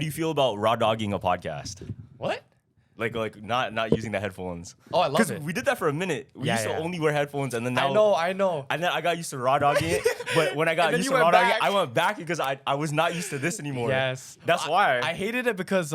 do you feel about raw dogging a podcast? What? Like not using the headphones. Oh, I love it. Because we did that for a minute. We used to only wear headphones, and then now I know. And then I got used to raw dogging it. But when I got used to raw dogging it, I went back because I was not used to this anymore. Yes, that's why I hated it because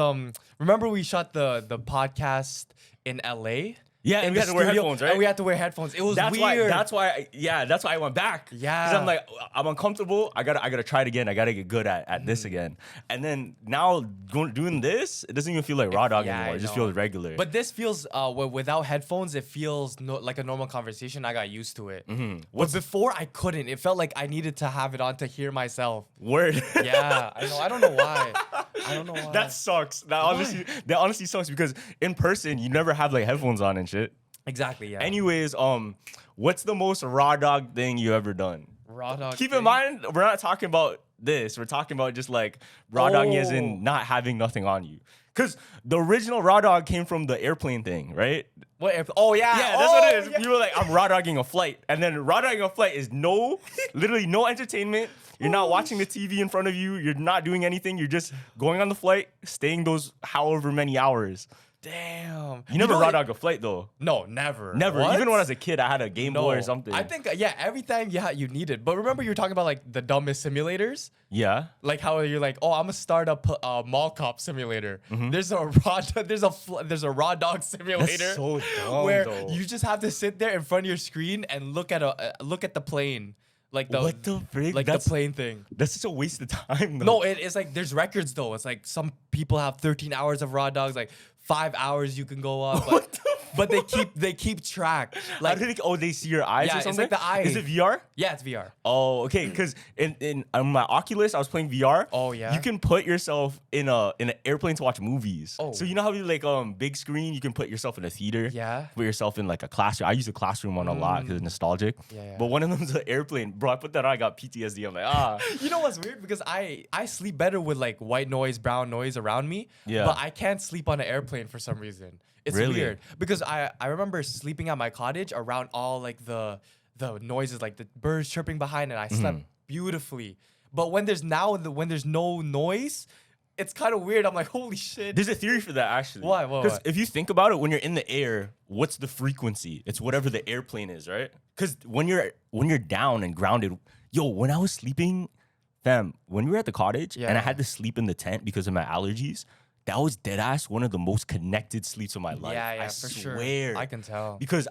remember we shot the podcast in LA. Yeah, and we had to wear headphones, right? And we had to wear headphones. It was weird. That's why I went back. Yeah. Because I'm like, I'm uncomfortable. I gotta try it again. I gotta get good at this again. And then now doing this, it doesn't even feel like raw dog anymore. It just feels regular. But this feels without headphones, it feels like a normal conversation. I got used to it. But before I couldn't. It felt like I needed to have it on to hear myself. Word. Yeah, I know. I don't know why. That sucks. That honestly sucks because in person you never have like headphones on and shit. Exactly. Yeah. Anyways, what's the most raw dog thing you ever done? Raw dog. Keep in mind, we're not talking about this. We're talking about just like raw dogging as in not having nothing on you. Because the original raw dog came from the airplane thing, right? What airplane? Oh yeah. Yeah, that's what it is. Yeah. You were like, I'm raw dogging a flight, and then raw dogging a flight is literally no entertainment. You're not watching the TV in front of you. You're not doing anything. You're just going on the flight, staying those however many hours. Damn. You never raw dog a flight though. No, never. Never. What? Even when I was a kid, I had a Game Boy or something. I think everything you needed. But remember you were talking about like the dumbest simulators? Yeah. Like how you're like, oh, I'm gonna start a mall cop simulator. There's a raw dog simulator. That's so dumb, where though. you just have to sit there in front of your screen and look at the plane. Like the what the frick? Like the plane thing. That's such a waste of time though. No, it's like there's records though. It's like some people have 13 hours of raw dogs, like 5 hours you can go up. But they keep track. Like they see your eyes or something? It's like the eyes. Is it VR? Yeah, it's VR. Oh, okay. Because in my Oculus, I was playing VR. Oh yeah. You can put yourself in an airplane to watch movies. Oh. So you know how you like big screen, you can put yourself in a theater. Yeah. Put yourself in like a classroom. I use a classroom one a lot because it's nostalgic. Yeah. But one of them's an airplane. Bro, I put that on, I got PTSD. I'm like, You know what's weird? Because I sleep better with like white noise, brown noise around me. Yeah. But I can't sleep on an airplane for some reason. It's Really? weird. Because I remember sleeping at my cottage around all like the noises, like the birds chirping behind, and I slept beautifully. But when there's no noise, it's kind of weird. I'm like, holy shit. There's a theory for that actually. Why? Because if you think about it, when you're in the air, what's the frequency? It's whatever the airplane is, right? Because when you're down and grounded, when I was sleeping, fam, when we were at the cottage and I had to sleep in the tent because of my allergies, that was dead ass one of the most connected sleeps of my life. Yeah, I for swear. sure. I can tell. Because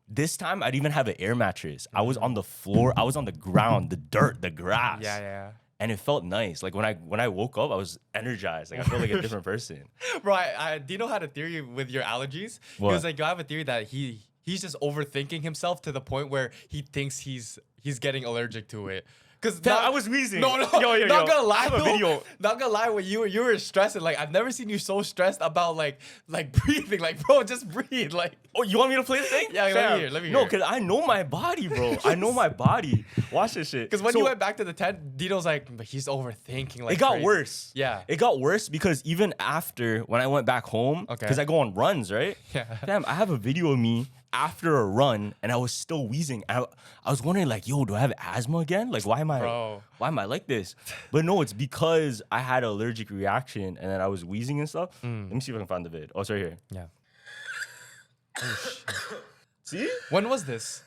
this time I didn't even have an air mattress. I was on the floor. I was on the ground, the dirt, the grass. Yeah. And it felt nice. Like when I woke up, I was energized. Like I felt like a different person. Bro, Dino had a theory with your allergies. What? He was like, I have a theory that he's just overthinking himself to the point where he thinks he's getting allergic to it. Cause I was wheezing. No, Yo. not gonna lie. I have a video. Not gonna lie, when you were stressing, like I've never seen you so stressed about like breathing. Like, bro, just breathe. Like, Oh, you want me to play the thing? Yeah, let me hear. No, because I know my body, bro. I know my body. Watch this shit. Because when you went back to the tent, Dino's like, but he's overthinking. Like, it got crazy. worse. Yeah. It got worse because even after when I went back home, because I go on runs, right? Yeah. Damn, I have a video of me after a run and I was still wheezing. I was wondering like, yo, do I have asthma again? Like, why am I like this? But no, it's because I had an allergic reaction and then I was wheezing and stuff. Let me see if I can find the vid. Oh, it's right here. Yeah. Oh, shit. See? When was this?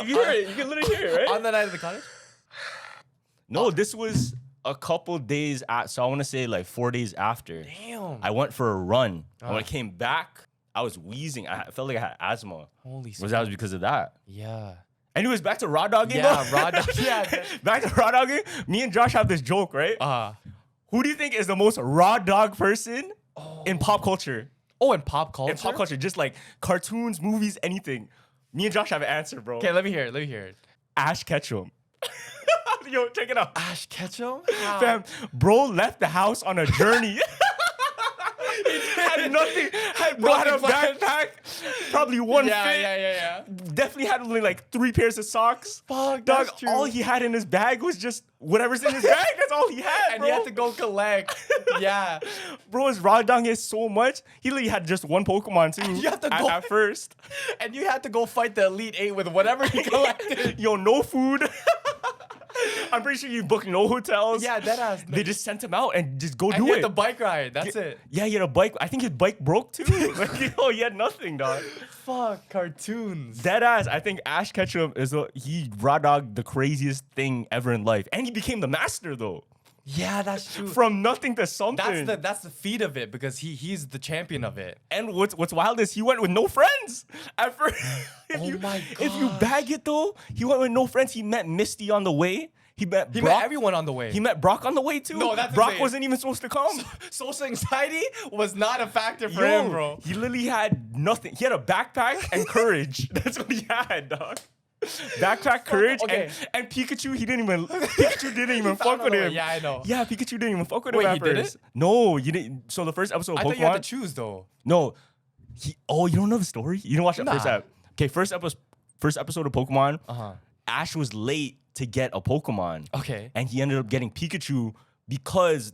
You can hear it. You can literally hear it, right? On the night of the cottage? No, this was a couple days so I want to say like 4 days after. Damn. I went for a run. And when I came back, I was wheezing. I felt like I had asthma. Holy shit. That was because of that. Yeah. Anyways, back to raw dogging. Yeah, though. raw dog. Yeah. Back to raw dogging. Me and Josh have this joke, right? Who do you think is the most raw dog person in pop culture? Oh, in pop culture? In pop culture, just like cartoons, movies, anything. Me and Josh have an answer, bro. Okay, let me hear it. Ash Ketchum. Yo, check it out. Ash Ketchum? Fam, bro left the house on a journey. Had nothing. Bro had a backpack, probably one fit. Yeah. Definitely had only like 3 pairs of socks. Fuck, dog. that's true. All he had in his bag was just whatever's in his bag. That's all he had, And bro. he had to go collect. Yeah. Bro, his raw dog is so much. He literally had just one Pokemon too. You have to at, go at first. And you had to go fight the Elite 8 with whatever he collected. Yo, no food. I'm pretty sure you booked no hotels. Yeah, that ass. They just sent him out and just go and do he it. had the bike ride. That's it. Yeah, he had a bike. I think his bike broke too. Like, he had nothing, dog. Fuck cartoons. Dead ass. I think Ash Ketchum he raw dogged the craziest thing ever in life, and he became the master though. Yeah, that's true. From nothing to something. That's the feat of it because he's the champion of it. And what's wild is he went with no friends at first. My If you gosh. bag it though, he went with no friends. He met Misty on the way. He met everyone on the way. He met Brock on the way too. No, that's Brock insane. wasn't even supposed to come. Social anxiety was not a factor for him, bro. He literally had nothing. He had a backpack and courage. That's what he had, dog. Backpack, courage, okay. and Pikachu. Pikachu didn't even fuck with him. Yeah, I know. Yeah, Pikachu didn't even fuck with him Wait, at he did first. it? No, you didn't. So the first episode of I Pokemon. thought you had to choose though. No, you don't know the story? You didn't watch that first Nah. episode. Okay, first episode of Pokemon. Uh-huh. Ash was late to get a Pokemon. Okay. And he ended up getting Pikachu because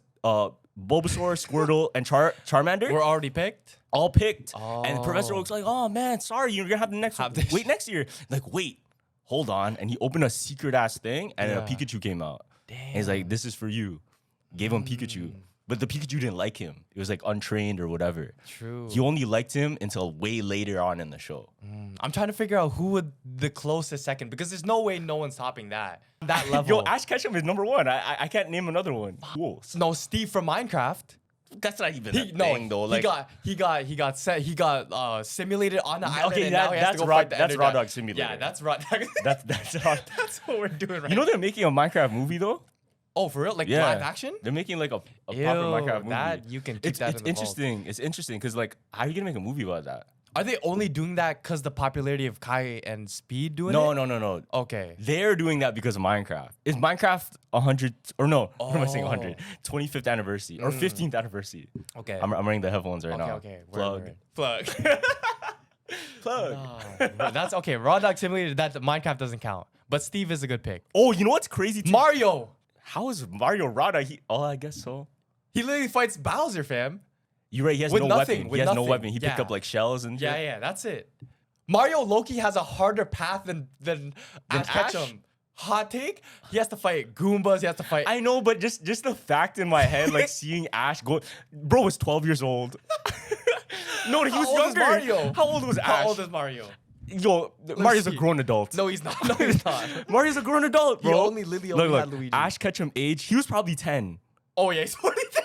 Bulbasaur, Squirtle, and Charmander We're already picked. all picked. And Professor Oh. Oak's like, oh man, sorry, you're gonna have the next one. this. Wait next year. Like, wait, hold on. And he opened a secret ass thing and a Yeah. Pikachu came out. And he's like, this is for you. Gave him Pikachu. But the Pikachu didn't like him. It was like untrained or whatever. True. He only liked him until way later on in the show. I'm trying to figure out who would the closest second because there's no way no one's topping that level. Yo, Ash Ketchum is number one. I can't name another one. Cool. No, Steve from Minecraft. That's not even a thing though. Like, he got simulated on the island. okay, and now he has to go fight the that's Ender Raw Dragon. Dog Simulator. Yeah, that's Raw Dog. that's Raw. That's what we're doing right You know they're making a Minecraft movie though. Oh, for real? Like Yeah, live action? They're making like a proper Ew, Minecraft movie. that you can keep It's that in the vault. interesting. It's interesting because like, how are you gonna make a movie about that? Are they only doing that because the popularity of Kai and Speed doing No, it? no. Okay. They're doing that because of Minecraft. Is Minecraft 100 or no? What am I saying? 100? 25th anniversary or 15th anniversary? Okay. I'm wearing the headphones right now. Okay. Plug. Plug. Plug. That's okay. Raw Dog Simulator, that Minecraft doesn't count. But Steve is a good pick. Oh, you know what's crazy? Too? Mario. How is Mario Rada? I guess so. He literally fights Bowser, fam. You're right. He has With no nothing, weapon. with He has no nothing. weapon. He picked Yeah. up like shells and shit. Yeah, that's it. Mario Loki has a harder path than Ash Ash? Ketchum. Hot take? He has to fight Goombas. He has to fight. I know, but just the fact in my head, like seeing Ash go, bro was 12 years old. No, he How was old is younger. Mario? How old was Ash? How old is Mario? Yo, Mario's a see. grown adult. No, he's not. No, he's not. Mario's a grown adult, bro. Lily Look, only had Luigi. Ash Ketchum age, he was probably 10. Oh yeah, he's 43.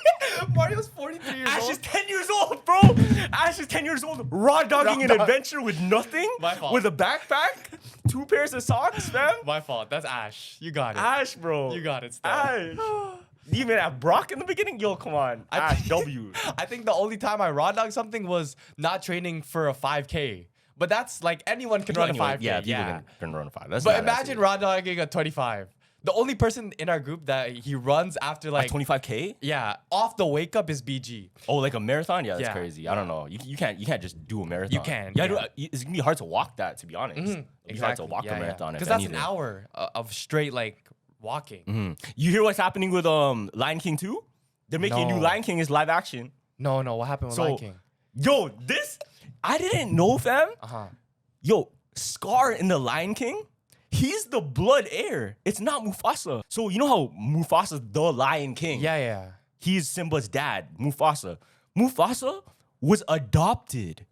Mario's 43 years Ash old. is 10 years old, bro. Ash is 10 years old, raw dogging an dog. adventure with nothing, My fault. with a backpack, 2 pairs of socks, fam. My fault. That's Ash. You got it. Ash, bro. You got it. Still. Ash. Even at Brock in the beginning, yo, come on. Ash, W. I think the only time I raw dog something was not training for a 5K. But that's like anyone can run a 5K. Yeah, people can run a 5. That's But not imagine raw dogging a 25. The only person in our group that he runs after like 25K? yeah, off the wake up is BG. Oh, like a marathon? Yeah, that's Yeah, crazy. I don't know. You can't just do a marathon. You can, Yeah, yeah. It's gonna be hard to walk that, to be honest. It'd be hard to walk a marathon. Because that's an hour of straight like walking. You hear what's happening with Lion King 2? They're making a new No. Lion King is live action. No, what happened with Lion King? Yo, this I didn't know, fam. Uh-huh. Yo, Scar in the Lion King, he's the blood heir. It's not Mufasa. So you know how Mufasa's the Lion King? Yeah. He's Simba's dad, Mufasa. Mufasa was adopted.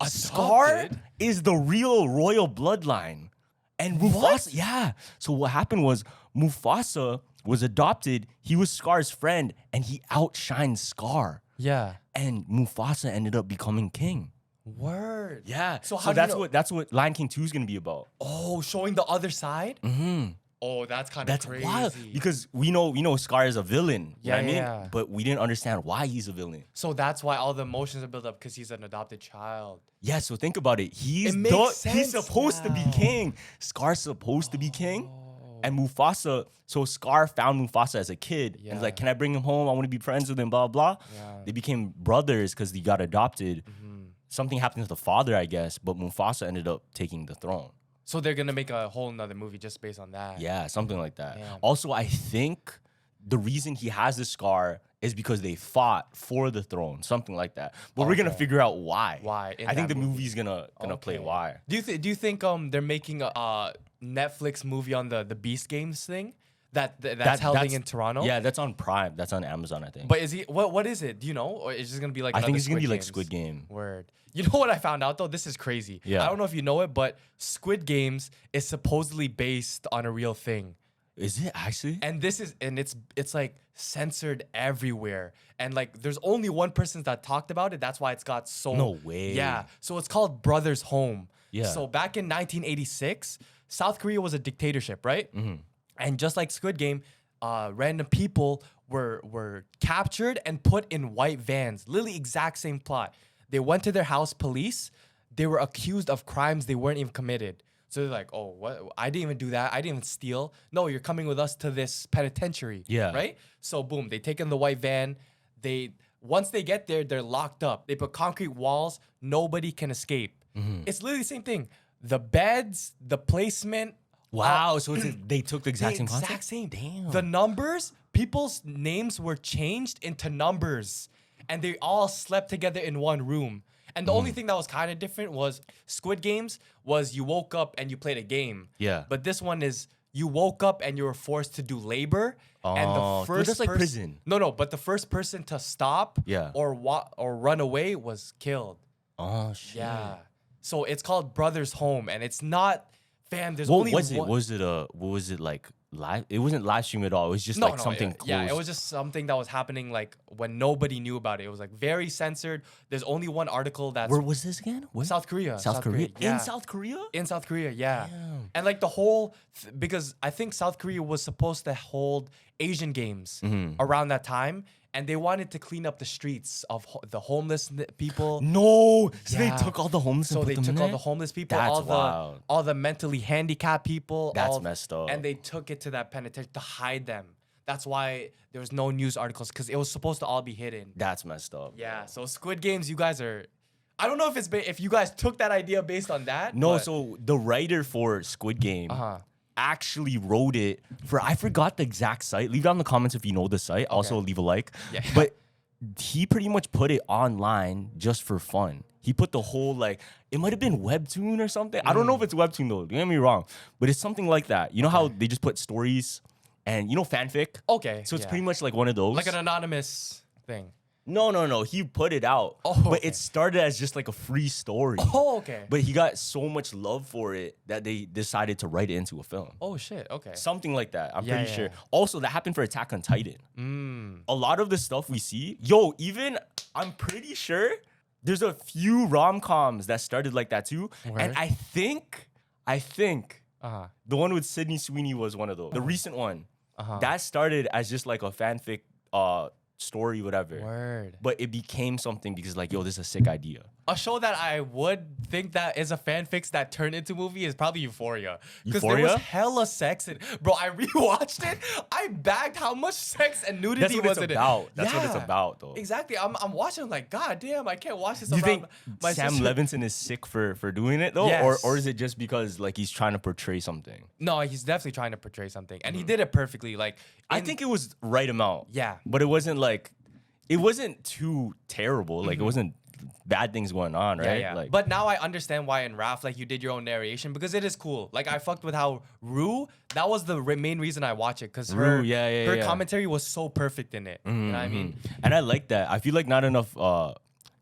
Scar is the real royal bloodline. And Mufasa, yeah. So what happened was Mufasa was adopted. He was Scar's friend and he outshined Scar. Yeah. And Mufasa ended up becoming king. Word. Yeah. So So, how do you know- that's what Lion King 2 is gonna be about. Oh, showing the other side? Mm-hmm. Oh, that's kind of That's crazy. wild because we know Scar is a villain. You know what I mean? Yeah. But we didn't understand why he's a villain. So that's why all the emotions are built up because he's an adopted child. Yeah, so think about it. He's It makes he's sense supposed to be now. king. Scar's supposed to be king. And Mufasa, so Scar found Mufasa as a kid. And Yeah. he's like, can I bring him home? I want to be friends with him, blah, blah. Yeah. They became brothers because he got adopted. Something happened to the father, I guess, but Mufasa ended up taking the throne. So they're gonna make a whole nother movie just based on that. Yeah, something like that. Damn. Also, I think the reason he has this scar is because they fought for the throne, something like that. But we're gonna Okay. figure out why. Why in I think that the movie. movie's gonna play Okay. why. Do you think they're making a Netflix movie on the Beast Games thing? that's holding in Toronto. Yeah, that's on Prime. That's on Amazon, I think. But is he what is it? Do you know? Or is it just gonna be like I think another it's gonna be Squid like Games? Squid Game. Word. You know what I found out though? This is crazy. Yeah. I don't know if you know it, but Squid Games is supposedly based on a real thing. Is it actually? And it's like censored everywhere. And like there's only one person that talked about it. That's why it's got so No way. Yeah. So it's called Brothers Home. Yeah. So back in 1986, South Korea was a dictatorship, right? And just like Squid Game, random people were captured and put in white vans. Literally exact same plot. They went to their house, police. They were accused of crimes they weren't even committed. So they're like, oh, what? I didn't even do that. I didn't even steal. No, you're coming with us to this penitentiary. Yeah. Right? So boom, they take in the white van. Once they get there, they're locked up. They put concrete walls. Nobody can escape. It's literally the same thing. The beds, the placement. Wow. So they took the exact same Exact concept? same. Damn. The numbers, people's names were changed into numbers. And they all slept together in one room. And the only thing that was kind of different was Squid Games was you woke up and you played a game. Yeah. But this one is you woke up and you were forced to do labor. And Oh, the so first that's like pers- prison. No, but the first person to stop Yeah. or run away was killed. Oh shit. Yeah. So it's called Brothers Home, and it's not, fam. There's What only was it? one. What was it like live? It wasn't live stream at all. It was just like something closed. Yeah, it was just something that was happening like when nobody knew about it. It was like very censored. There's only one article that's Where was this again? Where? South Korea. South Korea? Yeah. In South Korea? In South Korea, yeah. Damn. And like the whole, because I think South Korea was supposed to hold Asian games around that time, and they wanted to clean up the streets of the homeless people. No. So Yeah. they took all the homeless So and they put them took in all there? the homeless people, That's wild. all the mentally handicapped people. That's messed up. And they took it to that penitentiary to hide them. That's why there was no news articles, because it was supposed to all be hidden. That's messed up. Yeah. So Squid Games, you guys are. I don't know if if you guys took that idea based on that. No, but- so the writer for Squid Game actually wrote it for, I forgot the exact site. Leave down in the comments if you know the site. Also leave a like. Yeah. But he pretty much put it online just for fun. He put the whole like, it might have been Webtoon or something. I don't know if it's Webtoon though. Don't get me wrong. But it's something like that. You know how they just put stories and fanfic? Okay. So it's yeah. pretty much like one of those. like an anonymous thing. No. He put it out. Oh, But okay. it started as just like a free story. Oh, okay. But he got so much love for it that they decided to write it into a film. Oh shit. Okay. Something like that. I'm Yeah, pretty yeah, sure. yeah. Also, that happened for Attack on Titan. A lot of the stuff we see, I'm pretty sure there's a few rom-coms that started like that too. Word. And I think the one with Sydney Sweeney was one of those. The recent one. That started as just like a fanfic story, whatever. Word. But it became something because like, this is a sick idea. A show that I would think that is a fanfics that turned into movie is probably Euphoria. Because there was Euphoria? hella sex in. Bro, I rewatched it. I bagged how much sex and nudity That's what was it's in about. it. That's what it's Yeah. about, though. Exactly. I'm watching. I'm like, God damn, I can't watch this. Do you around think my Sam sister. Levinson is sick for doing it though, Yes. or is it just because like he's trying to portray something? No, he's definitely trying to portray something, and he did it perfectly. Like, I think it was right amount. Yeah. but it wasn't too terrible. Like it wasn't bad things going on, right? Yeah. Like, But now I understand why in Raf, like you did your own narration because it is cool. Like I fucked with how Rue. That was the main reason I watch it because her Rue, commentary was so perfect in it. You know what I mean? and I like that. I feel like not enough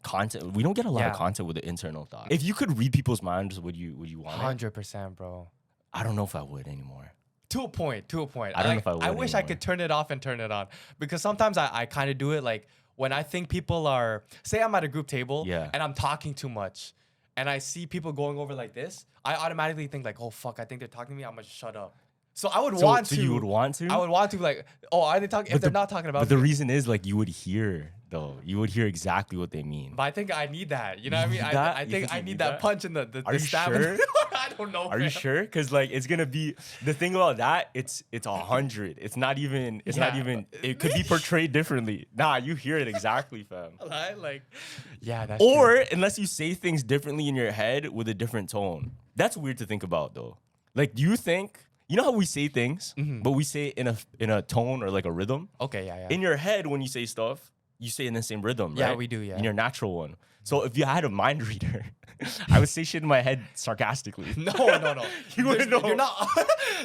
content. We don't get a lot of Yeah. content with the internal thought. If you could read people's minds, would you want it? 100%, bro. I don't know if I would anymore. To a point. I don't know if I would I wish I anymore. could turn it off and turn it on because sometimes I kind of do it like when I think people are, say I'm at a group table Yeah. and I'm talking too much and I see people going over like this, I automatically think like, oh fuck, I think they're talking to me. I'm gonna shut up. So I would want to. So you would want to? I would want to like, oh, are they talking? If they're not talking about But me. the reason is like you would hear though. You would hear exactly what they mean. But I think I need that. You know what I mean? need that? I You think think I you need need that that? punch in the Are the you stab. sure? I don't know. Are you man. sure? Because like it's gonna be the thing about that. It's 100. It's not even. It's not Yeah. even. It could be portrayed differently. Nah, you hear it exactly, fam. Right? Like, yeah, that's Or true. unless you say things differently in your head with a different tone. That's weird to think about though. Like, do you think you know how we say things, but we say it in a tone or like a rhythm? Okay, yeah. In your head, when you say stuff, you say in the same rhythm, right? Yeah, we do, yeah. In your natural one. So if you had a mind reader, I would say shit in my head sarcastically. No. You wouldn't know. You're not.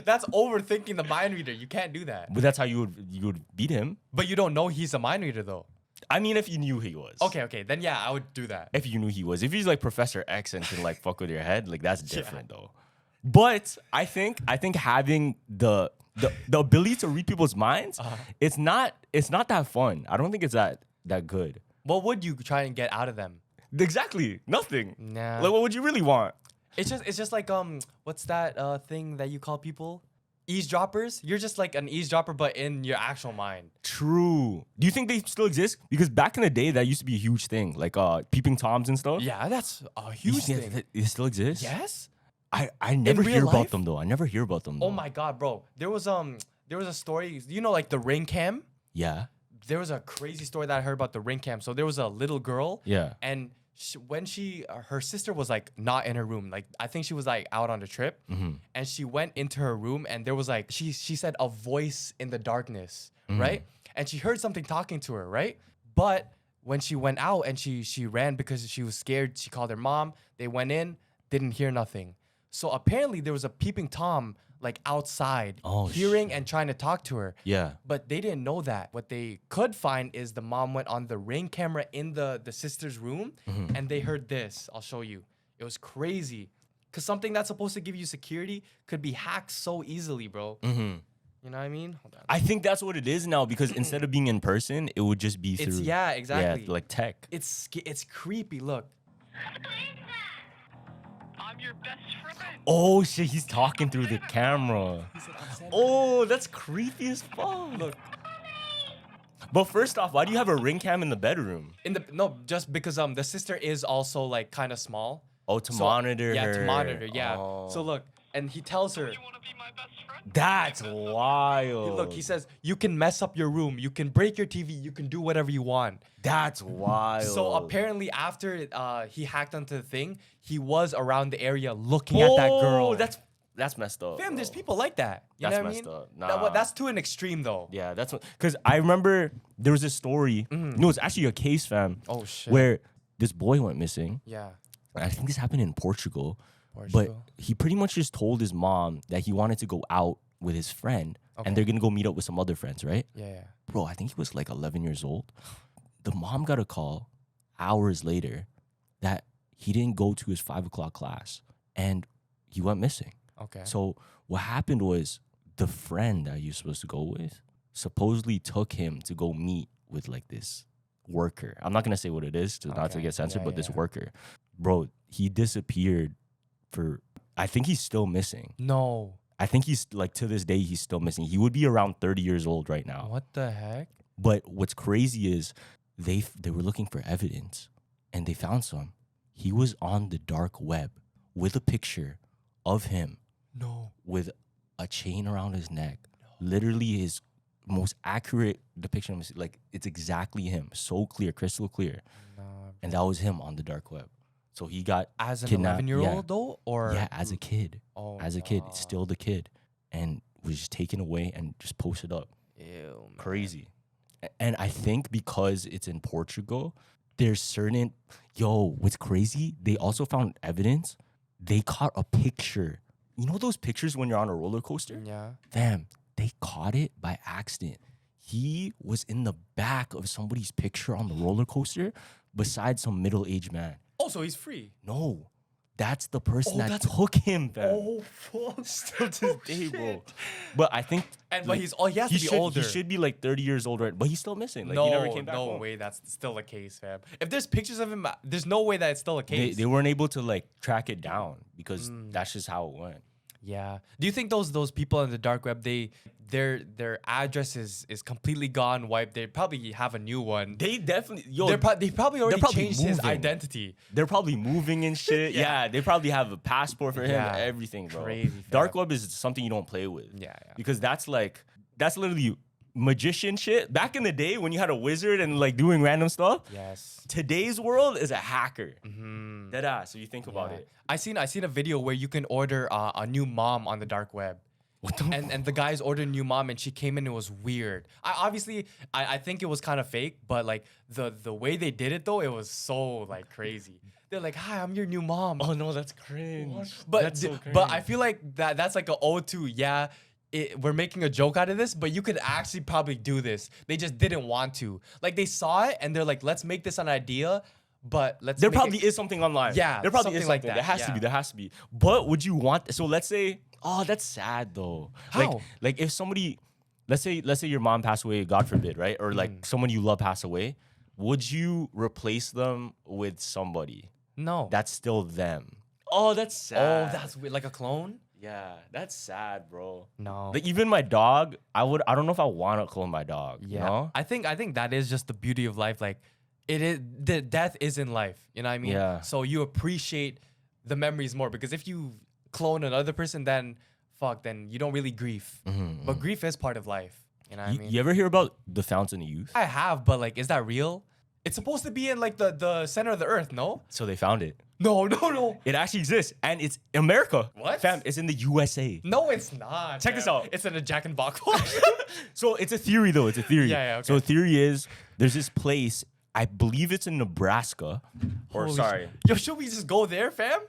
That's overthinking the mind reader. You can't do that. But that's how you would beat him. But you don't know he's a mind reader though. I mean, if you knew he was. Okay. Then yeah, I would do that. If you knew he was. If he's like Professor X and can like fuck with your head, like that's different though. But I think having the ability to read people's minds, it's not that fun. I don't think it's that good. What would you try and get out of them? Exactly. Nothing. Nah. Like what would you really want? It's just like what's that thing that you call people? Eavesdroppers? You're just like an eavesdropper, but in your actual mind. True. Do you think they still exist? Because back in the day, that used to be a huge thing, like peeping toms and stuff. Yeah, that's a huge thing. It still exists. Yes. I never hear life? about them though. I never hear about them. Though. Oh my god, bro! There was a story. You know, like the ring cam. Yeah. There was a crazy story that I heard about the ring cam. So there was a little girl. Yeah. And when her sister was like not in her room, like I think she was like out on a trip, and she went into her room and there was like she said a voice in the darkness, right? And she heard something talking to her, right? But when she went out and she ran because she was scared, she called her mom. They went in, didn't hear nothing. So apparently there was a peeping Tom like outside, hearing and trying to talk to her. Yeah. But they didn't know that. What they could find is the mom went on the ring camera in the sister's room and they heard this. I'll show you. It was crazy. Because something that's supposed to give you security could be hacked so easily, bro. You know what I mean? Hold on. I think that's what it is now because instead of being in person, it would just be through. Yeah, exactly. Yeah, like tech. It's creepy. Look. I'm your best friend. Oh shit, he's talking through the camera. Oh, that's creepy as fuck. Look. But first off, why do you have a ring cam in the bedroom? Just because the sister is also like kind of small. Oh, to monitor her. Yeah, to monitor. Yeah. Oh. So look, and he tells her. You want to be my best friend? That's wild. Look, he says you can mess up your room, you can break your TV, you can do whatever you want. That's wild. So apparently, after he hacked onto the thing, he was around the area looking at that girl. That's messed up. Fam, there's people like that. You That's know what messed I mean? up. Nah. That's to an extreme though. Yeah, that's what. Because I remember there was this story. No, it's actually a case, fam. Oh shit. Where this boy went missing. Yeah. I think this happened in Portugal. But he pretty much just told his mom that he wanted to go out with his friend and they're gonna go meet up with some other friends, right? Yeah. Bro, I think he was like 11 years old. The mom got a call hours later that he didn't go to his 5 o'clock class and he went missing. Okay. So what happened was the friend that you're supposed to go with supposedly took him to go meet with like this worker. I'm not gonna say what it is not to get censored, but this worker. Bro, he disappeared for, I think he's still missing. No. I think he's like to this day, he's still missing. He would be around 30 years old right now. What the heck? But what's crazy is they were looking for evidence and they found some. He was on the dark web with a picture of him. No. With a chain around his neck. Literally his most accurate depiction of him. Like it's exactly him. So clear, crystal clear. Nah, and that was him on the dark web. So he got as an kidnapped. 11-year-old though? Or yeah, as a kid. Oh, as a kid, still the kid. And was just taken away and just posted up. Ew, man. Crazy. And I think because it's in Portugal, there's certain, what's crazy? They also found evidence. They caught a picture. You know those pictures when you're on a roller coaster? Yeah. Fam, they caught it by accident. He was in the back of somebody's picture on the roller coaster beside some middle-aged man. Oh, so he's free. No. That's the person that took him, fam. Oh, fuck. Still to this day, bro. But I think... But he has to be older. He should be like 30 years old, right? But he's still missing. Like, no, he never came back no home. way that's still a case, fam. If there's pictures of him, there's no way that it's still a case. They weren't able to like track it down because that's just how it went. Yeah. Do you think those people on the dark web, their address is completely gone, wiped? They probably have a new one. They definitely, they probably already changed his moving. Identity. They're probably moving and shit. Yeah. Yeah, they probably have a passport for him, Yeah. everything, bro. Crazy, fam. Dark web is something you don't play with. Yeah. Because that's literally magician shit. Back in the day when you had a wizard and like doing random stuff. Yes. Today's world is a hacker. Deadass. So you think about it. I seen a video where you can order a new mom on the dark web. And the guys ordered a new mom, and she came in. It was weird. I think it was kind of fake, but like the way they did it though, it was so like crazy. They're like, "Hi, I'm your new mom." Oh no, that's cringe. But That's so but I cringe. feel like that's like a ode to we're making a joke out of this, but you could actually probably do this. They just didn't want to. Like they saw it and they're like, let's make this an idea, but let's. There make probably it- is something online. Yeah, there probably is something like something. that, There has to be. yeah. There has to be. But would you want? So let's say, oh, that's sad though. How? Like if somebody, let's say your mom passed away, God forbid, right? Or like someone you love passed away, would you replace them with somebody No. that's still them? Oh, that's sad. Oh, that's weird. Like a clone? yeah, that's sad, bro. No. Like even my dog, I don't know if I want to clone my dog. Yeah. You know? I think that is just the beauty of life. Like it is the death is in life. You know what I mean? Yeah. So you appreciate the memories more because if you clone another person, then then you don't really grieve. But grief is part of life. You know what I mean? You ever hear about the Fountain of Youth? I have, but like, is that real? It's supposed to be in like the center of the earth, no? So they found it. No. It actually exists, and it's America. What? Fam, it's in the USA. No, it's not. Check this fam. out. It's in a Jack and Box. So it's a theory, though. It's a theory. Yeah, okay. So the theory is there's this place. I believe it's in Nebraska. Holy Yo, should we just go there, fam?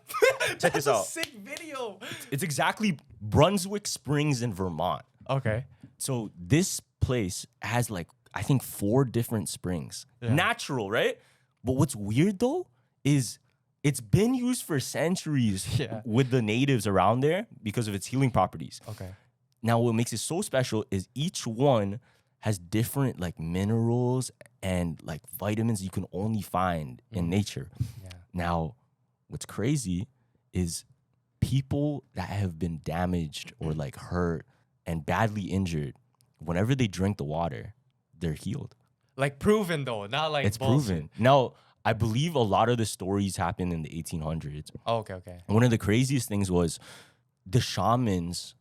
Check this a out. sick video. It's exactly Brunswick Springs in Vermont. Okay. So this place has like I think 4 different springs. Yeah. Natural, right? But what's weird though is it's been used for centuries Yeah. with the natives around there because of its healing properties. Okay. Now, what makes it so special is each one has different like minerals and like vitamins you can only find in nature. Yeah. Now, what's crazy is people that have been damaged or like hurt and badly injured, whenever they drink the water, they're healed. Like proven though, not like It's bullshit. proven. Now, I believe a lot of the stories happened in the 1800s. Oh, okay. One of the craziest things was the shamans,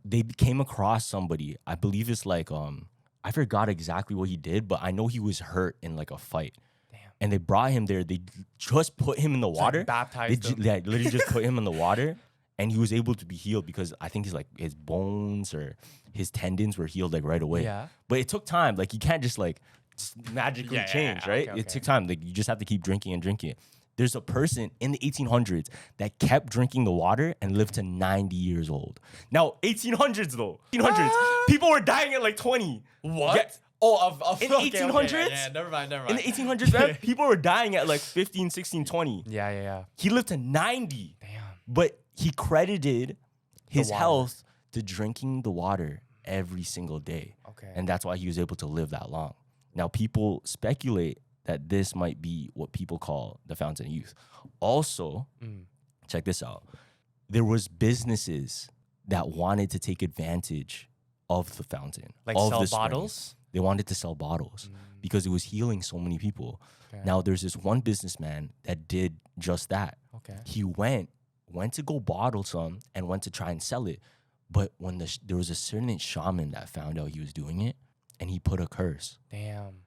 they came across somebody. I believe it's like, I forgot exactly what he did, but I know he was hurt in like a fight. Damn. And they brought him there. They just put him in the water. Like baptized him. Yeah, literally just put him in the water, and he was able to be healed because I think his bones or his tendons were healed like right away. Yeah. But it took time. Like you can't just like just magically Yeah, change, yeah, right? okay. It took time. Like you just have to keep drinking and drinking it. There's a person in the 1800s that kept drinking the water and lived to 90 years old. Now, 1800s though. 1800s. People were dying at like 20. What? Yeah. Oh, of In the okay, 1800s? Yeah, never mind. In the 1800s, man, people were dying at like 15, 16, 20. Yeah. He lived to 90. Damn. But he credited his water. health to drinking the water every single day. Okay. And that's why he was able to live that long. Now, people speculate that this might be what people call the Fountain of Youth. Also, check this out. There was businesses that wanted to take advantage of the fountain. Like of sell the springs. bottles? They wanted to sell bottles because it was healing so many people. Okay. Now, there's this one businessman that did just that. Okay. He went to go bottle some and went to try and sell it. But when there was a certain shaman that found out he was doing it, and he put a curse Damn.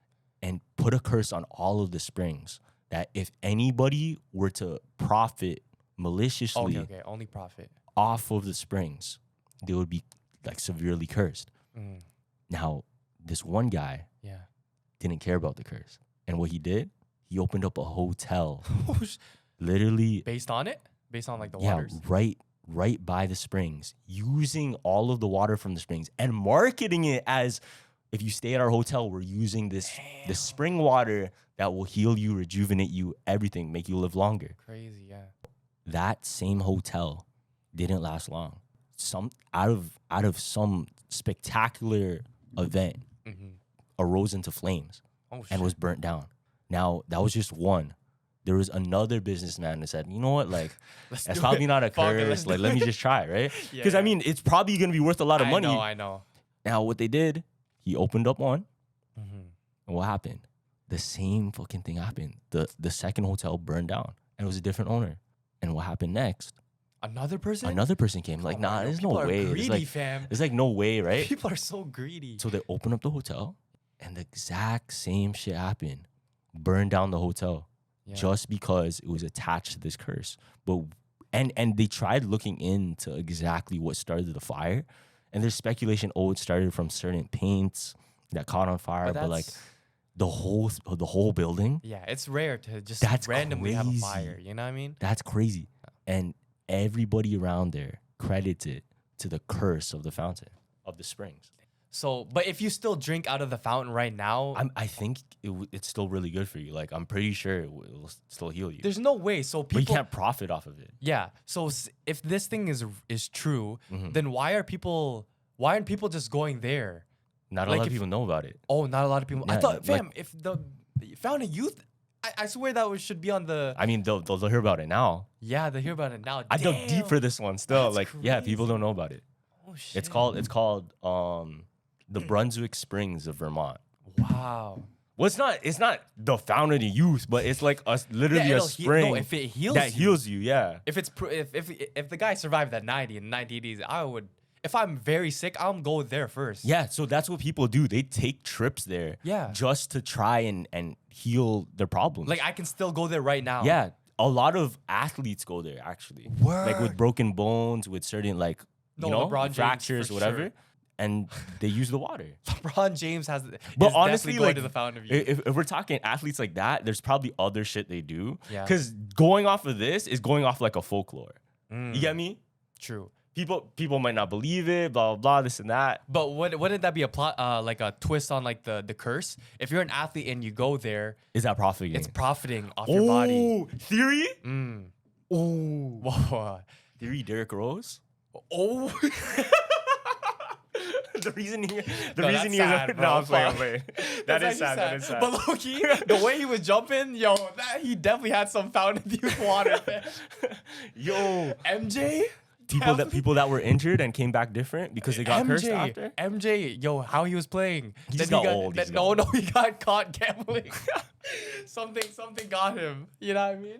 and put a curse on all of the springs that if anybody were to profit maliciously Okay. Only profit. off of the springs, they would be like severely cursed. Now, this one guy Yeah. didn't care about the curse. And what he did, he opened up a hotel literally Based on it? Based on like the yeah, waters? right by the springs, using all of the water from the springs and marketing it as if you stay at our hotel, we're using this spring water that will heal you, rejuvenate you, everything, make you live longer. Crazy, yeah. That same hotel didn't last long. Some out of some spectacular event arose into flames Oh, shit. and was burnt down. Now, that was just one. There was another businessman that said, you know what, like, that's do probably it. not a Fuck it, curse. let's Like, do let me it. just try, right? Yeah, Because, I mean, it's probably going to be worth a lot of money. I know. Now, what they did, he opened up one. And what happened? The same fucking thing happened. The second hotel burned down. And it was a different owner. And what happened next? Another person? Another person came. Like, Come on, nah, yo, there's no people are way. greedy, fam. There's like no way, right? People are so greedy. So they opened up the hotel, and the exact same shit happened. Burned down the hotel Yeah. just because it was attached to this curse. But and they tried looking into exactly what started the fire, And there's speculation, it started from certain paints that caught on fire, but like the whole building. Yeah, it's rare to just That's randomly have a crazy. fire. You know what I mean? That's crazy. And everybody around there credits it to the curse of the fountain of the springs. So, but if you still drink out of the fountain right now, I think it's still really good for you. Like, I'm pretty sure it will still heal you. there's no way. So But you people, can't profit off of it. yeah. So if this thing is true, Mm-hmm. then why aren't people just going there? Not a Like lot of if- people know about it. Oh, not a lot of people. I Yeah, thought, like- fam, if the fountain youth, I swear that should be on the. I mean, they'll hear about it now. Yeah, they hear about it now. I dug deep for this one still. That's Like, yeah, people crazy. don't know about it. Oh shit. It's called the Brunswick Springs of Vermont. Wow. Well, it's not the fountain of youth, but it's like literally a it'll spring no, if it heals that you. heals you. Yeah. If it's if the guy survived that 90 and 1980s, I would. If I'm very sick, I'll go there first. Yeah, so that's what people do. They take trips there, Yeah. just to try and heal their problems. Like I can still go there right now. yeah, a lot of athletes go there actually, like with Word. broken bones, with certain like No, you know LeBron James, fractures, for whatever, sure. and they use the water. LeBron James has. But is honestly, definitely going like to the fountain of youth. if we're talking athletes like that, there's probably other shit they do. Yeah. Because going off of this is going off like a folklore. You get me? True. People might not believe it, blah blah blah, this and that. But wouldn't that be a plot, like a twist on like the curse? If you're an athlete and you go there, Is that profiting? it's profiting off your body. Theory? Oh, whoa. Theory Derrick Rose? Oh, The reason he No, that's sad, bro. I'm playing, I'm Fuck. playing. That That's is sad. actually That is sad. But low-key, the way he was jumping, yo, he definitely had some fountain youth water. Man. Yo, MJ, people that were injured and came back different because they got cursed after. MJ, yo, how he was playing. He just Then got old, he just No, got he got caught gambling. something got him. You know what I mean?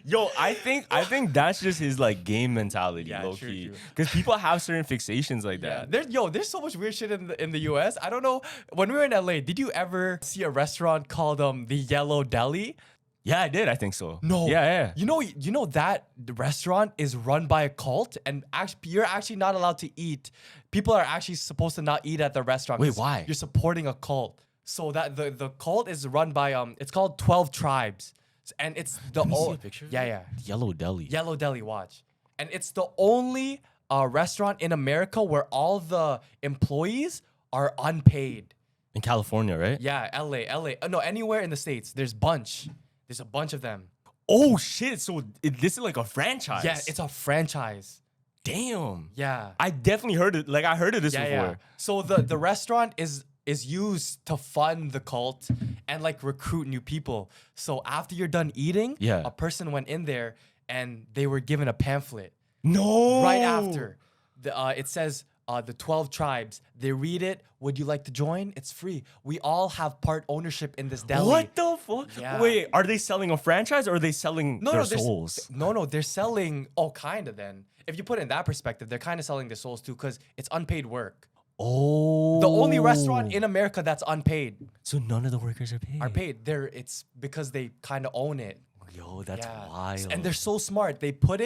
No. I think that's just his like game mentality, Yeah, low true, key. true. Because people have certain fixations like Yeah, that. there's so much weird shit in the US. I don't know. When we were in LA, did you ever see a restaurant called the Yellow Deli? Yeah, I did. I think so. No. Yeah. You know that the restaurant is run by a cult, and you're actually not allowed to eat. People are actually supposed to not eat at the restaurant. Wait, 'cause why? You're supporting a cult. So that the cult is run by it's called 12 Tribes, and it's the Let me see a old picture of yeah it. yeah Yellow Deli. Yellow Deli. Watch, and it's the only restaurant in America where all the employees are unpaid. In California, right? Yeah, LA. No, anywhere in the States. There's a bunch of them. Oh shit! So this is like a franchise. Yeah, it's a franchise. damn. Yeah. I definitely heard it. Like I heard of this Yeah, before. yeah. So the restaurant is used to fund the cult and like recruit new people. So after you're done eating, Yeah. a person went in there and they were given a pamphlet No. right after. It says the 12 tribes. They read it. Would you like to join? It's free. We all have part ownership in this deli. What the fuck? Yeah. Wait, are they selling a franchise or are they selling their they're souls? No, they're selling. Oh, kind of. Then, if you put it in that perspective, they're kind of selling their souls too, because it's unpaid work. Oh. The only restaurant in America that's unpaid So none of the workers are paid. are paid. It's because they kind of own it. Yo, that's Yeah. wild. And they're so smart. They put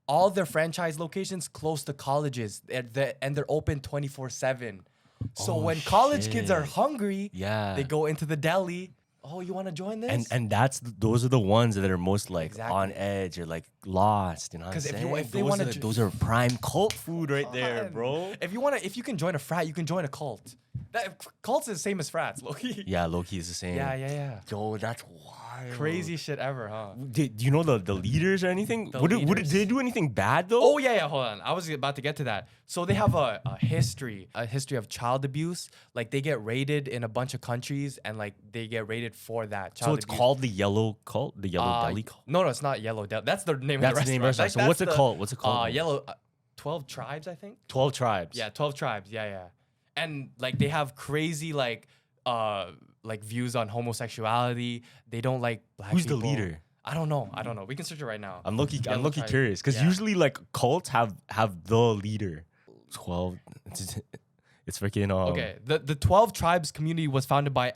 all their franchise locations close to colleges, and they're open 24/7. So Oh, when college kids are shit. hungry, Yeah. they go into the deli. Oh, you want to join this? and those are the ones that are most like Exactly. on edge or like lost. You know what I'm 'Cause if saying? they Those wanna are- ju- those are prime cult food right there, Man, bro. If you can join a frat, you can join a cult. Cults is the same as frats, Loki. Yeah, Loki is the same. Yeah. Yo, that's wild. Crazy shit ever, huh? Do you know the leaders or anything? The Did leaders. they do anything bad though? Oh yeah. Hold on, I was about to get to that. So they have a history of child abuse. Like they get raided in a bunch of countries, and like they get raided for that. So Child it's abuse. called the Yellow Cult, the Yellow Deli Cult. No, it's not Yellow Deli. That's the name That's of the the name of the restaurant. restaurant. So what's it called? What's it called? Yellow. 12 tribes, I think. 12 tribes. Yeah, 12 tribes. Yeah. And like they have crazy like views on homosexuality. They don't like black Who's people. the leader? I don't know. We can search it right now. I'm lucky Yellow tribe. curious because Yeah. usually like cults have the leader. 12. It's freaking Okay, the 12 Tribes community was founded by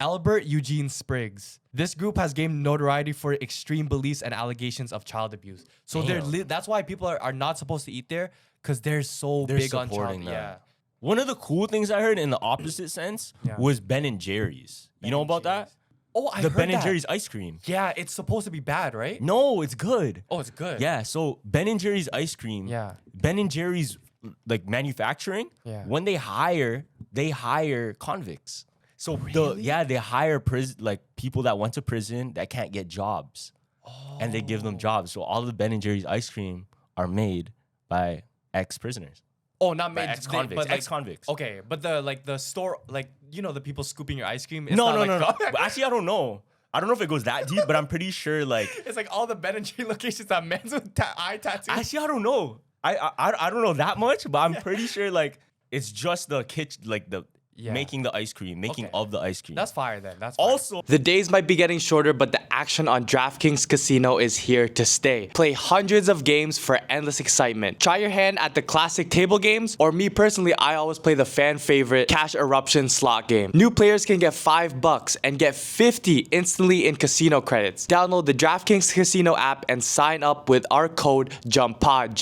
Albert Eugene Spriggs. This group has gained notoriety for extreme beliefs and allegations of child abuse. So that's why people are not supposed to eat there, because they're big on child. Yeah. One of the cool things I heard in the opposite sense was Ben and Jerry's. You know about that? Oh, I the heard Ben and that. Jerry's ice cream. Yeah, it's supposed to be bad, right? No, it's good. Oh, it's good. Yeah, so Ben and Jerry's ice cream. Yeah. Ben and Jerry's like manufacturing. Yeah. When they hire convicts. So Really? they hire people that went to prison that can't get jobs, and they give them jobs. So all of the Ben and Jerry's ice cream are made by ex-prisoners. Oh, not made ex-convicts. but, like, Ex-convicts. Okay, but the store, like, you know, the people scooping your ice cream. It's No. not like, Actually, I don't know. I don't know if it goes that deep, but I'm pretty sure like. It's like all the Ben and Jerry locations have men with eye tattoos. Actually, I don't know. I don't know that much, but I'm pretty sure like it's just the kitchen, like the making the ice cream, making of the ice cream. That's fire then. That's fire. Also, The days might be getting shorter, but the action on DraftKings Casino is here to stay. Play hundreds of games for endless excitement. Try your hand at the classic table games, or me personally, I always play the fan favorite Cash Eruption slot game. New players can get $5 and get 50 instantly in casino credits. Download the DraftKings Casino app and sign up with our code JUMPPOD,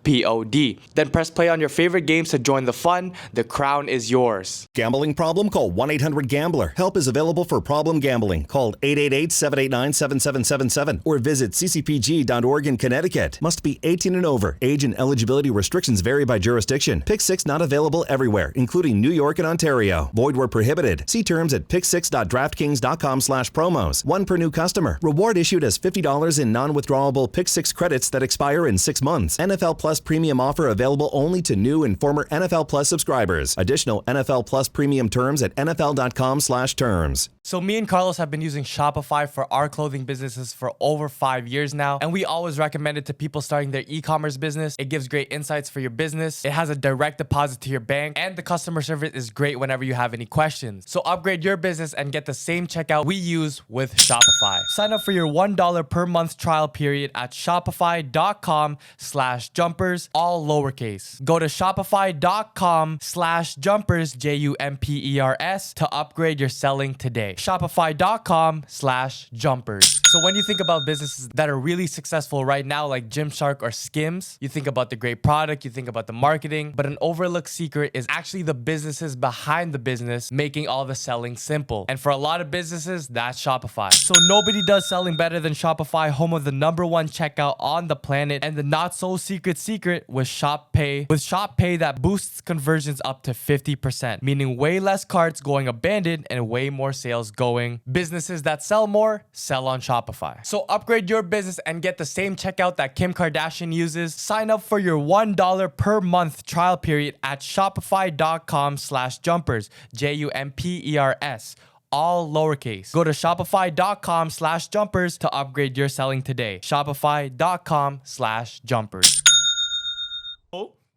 JUMPPOD. Then press play on your favorite games to join the fun. The crown is yours. Gambling problem? Call 1-800-GAMBLER. Help is available for problem gambling. Call 888-789-7777 or visit ccpg.org in Connecticut. Must be 18 and over. Age and eligibility restrictions vary by jurisdiction. Pick 6 not available everywhere, including New York and Ontario. Void where prohibited. See terms at pick6.draftkings.com/promos. One per new customer. Reward issued as $50 in non-withdrawable Pick 6 credits that expire in 6 months. NFL Plus premium offer available only to new and former NFL Plus subscribers. Additional NFL Plus premium terms at nfl.com/terms. So me and Carlos have been using Shopify for our clothing businesses for over 5 years now, and we always recommend it to people starting their e-commerce business. It gives great insights for your business. It has a direct deposit to your bank, and the customer service is great whenever you have any questions. So upgrade your business and get the same checkout we use with Shopify. Sign up for your $1 per month trial period at shopify.com/jumpers, all lowercase. Go to shopify.com/jumpers, JUMPERS, to upgrade your selling today. Shopify.com/jumpers. So when you think about businesses that are really successful right now, like Gymshark or Skims, you think about the great product, you think about the marketing, but an overlooked secret is actually the businesses behind the business making all the selling simple. And for a lot of businesses, that's Shopify. So nobody does selling better than Shopify, home of the #1 checkout on the planet, and the not so secret with Shop Pay. With Shop Pay that boosts conversions up to 50%, meaning way less carts going abandoned and way more sales going. Businesses that sell more, sell on Shopify. So upgrade your business and get the same checkout that Kim Kardashian uses. Sign up for your $1 per month trial period at shopify.com/jumpers, JUMPERS, all lowercase. Go to shopify.com/jumpers to upgrade your selling today. Shopify.com/jumpers.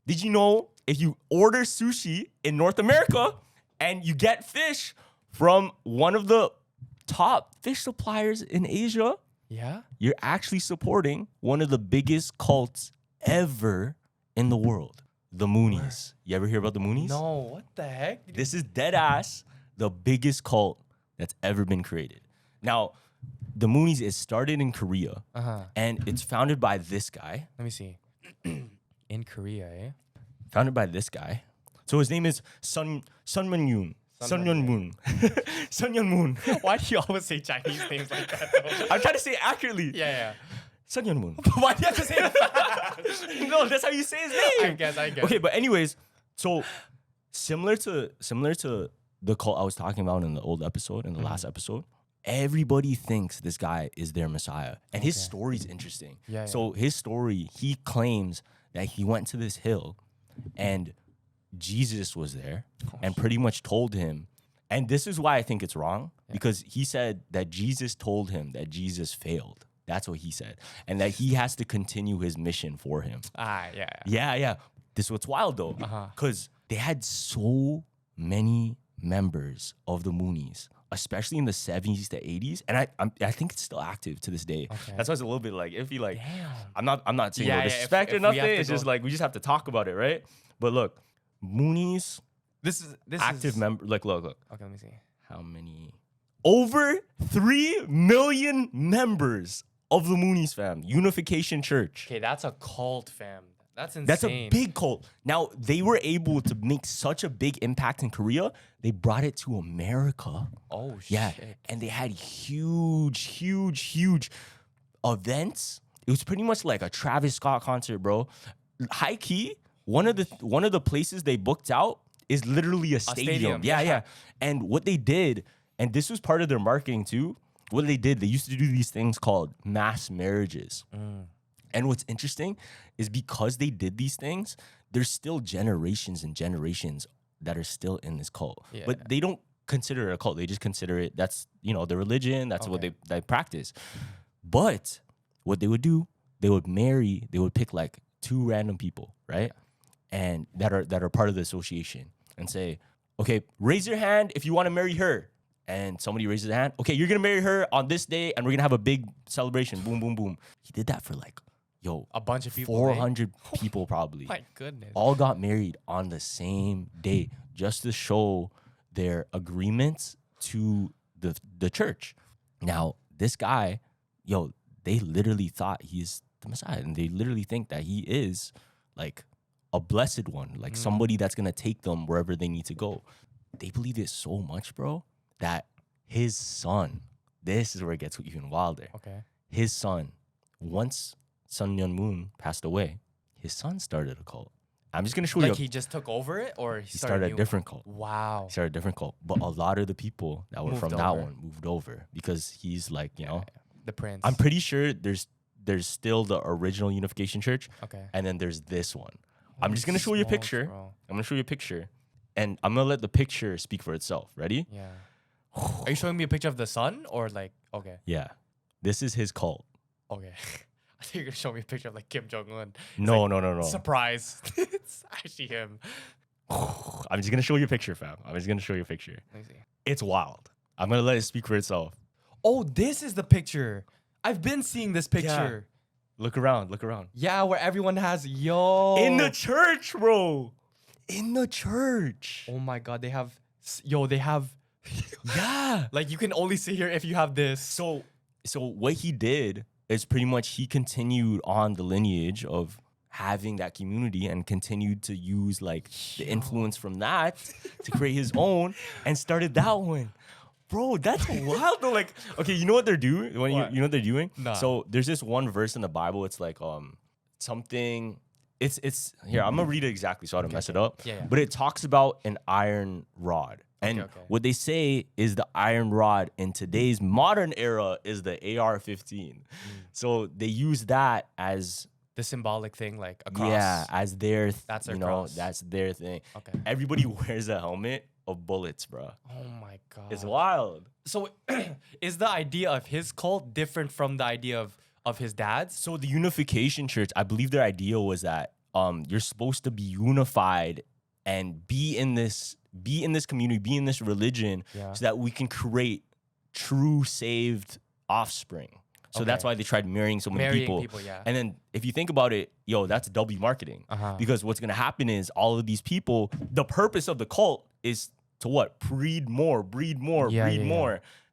did you know if you order sushi in North America and you get fish from one of the top fish suppliers in Asia, Yeah? you're actually supporting one of the biggest cults ever in the world, the Moonies. You ever hear about the Moonies? No, what the heck? This is dead ass the biggest cult that's ever been created. Now, the Moonies is started in Korea, and it's founded by this guy. Let me see. In Korea, eh? Founded by this guy. So his name is Sun Myung Moon. Sun Myung Moon. Why do you always say Chinese names like that, though? I'm trying to say it accurately. Yeah. Sun Myung Moon. Why do you have to say that? No, that's how you say his name. I guess. Okay, but anyways, so similar to the cult I was talking about in the old episode, in the last episode, everybody thinks this guy is their Messiah. And his story's interesting. Yeah, So his story, he claims that he went to this hill and Jesus was there and pretty much told him, and this is why I think it's wrong, because he said that Jesus told him that Jesus failed. That's what he said. And that he has to continue his mission for him. Yeah. This is what's wild though, because they had so many members of the Moonies, especially in the 70s to 80s, and I think it's still active to this day. Okay. That's why it's a little bit like iffy. Like, Damn. I'm not saying Yeah, no yeah, disrespect if or we have nothing. to It's go- just like we just have to talk about it, right? But look, Moonies This active is member. Like, look. Okay, let me see. How many? Over 3 million members of the Moonies fam. Unification Church. Okay, that's a cult, fam. That's insane. That's a big cult. Now, they were able to make such a big impact in Korea. They brought it to America. Oh, Yeah. shit. And they had huge events. It was pretty much like a Travis Scott concert, bro. High key, one of the places they booked out is literally a stadium. Yeah. And what they did, and this was part of their marketing too, what they did, they used to do these things called mass marriages. And what's interesting is because they did these things, there's still generations and generations that are still in this cult. Yeah. But they don't consider it a cult. They just consider it, that's, their religion. That's what they practice. But what they would do, they would pick like 2 random people, right? And that are part of the association and say, okay, raise your hand if you want to marry her. And somebody raises their hand. Okay, you're going to marry her on this day and we're going to have a big celebration. Boom, boom, boom. He did that for like, a bunch of people. 400 people probably. My goodness. All got married on the same day just to show their agreements to the church. Now, this guy, they literally thought he's the Messiah. And they literally think that he is like a blessed one, like somebody that's going to take them wherever they need to go. They believe it so much, bro, that his son, this is where it gets even wilder. Okay. His son, once Sun Myung Moon passed away, his son started a cult. I'm just going to show you. Like he just took over it or He started a different cult. Wow. He started a different cult. But a lot of the people that were Moved from that over. one moved over because he's like, The prince. I'm pretty sure there's still the original Unification Church. Okay. And then there's this one. I'm just going to show you a Smokes, picture. bro. I'm going to show you a picture. And I'm going to let the picture speak for itself. Ready? Yeah. Are you showing me a picture of the son or like, okay. Yeah. This is his cult. Okay. I think you're going to show me a picture of like Kim Jong-un. No. Surprise. It's actually him. I'm just going to show you a picture, fam. I'm just going to show you a picture. Let me see. It's wild. I'm going to let it speak for itself. Oh, this is the picture. I've been seeing this picture. Look around. Yeah, where everyone has, In the church, bro. In the church. Oh my God, they have, Yeah. like you can only see here if you have this. So what he did is pretty much he continued on the lineage of having that community and continued to use like the influence from that to create his own and started that one. Bro, that's wild though. Like, okay, you know what they're doing? You know what they're doing? Nah. So there's this one verse in the Bible. It's like something. It's here. I'm gonna read it exactly so I don't mess it up. Yeah. But it talks about an iron rod. And what they say is the iron rod in today's modern era is the AR-15. So they use that as The symbolic thing, like a cross. yeah, as their That's their cross. that's their thing. Okay. Everybody wears a helmet of bullets, bro. Oh my God. It's wild. So is the idea of his cult different from the idea of his dad's? So the Unification Church, I believe their idea was that you're supposed to be unified and be in this community, be in this religion, so that we can create true saved offspring. So that's why they tried marrying so many people. And then if you think about it, that's double marketing. Because what's gonna happen is all of these people, the purpose of the cult is to what? Breed more.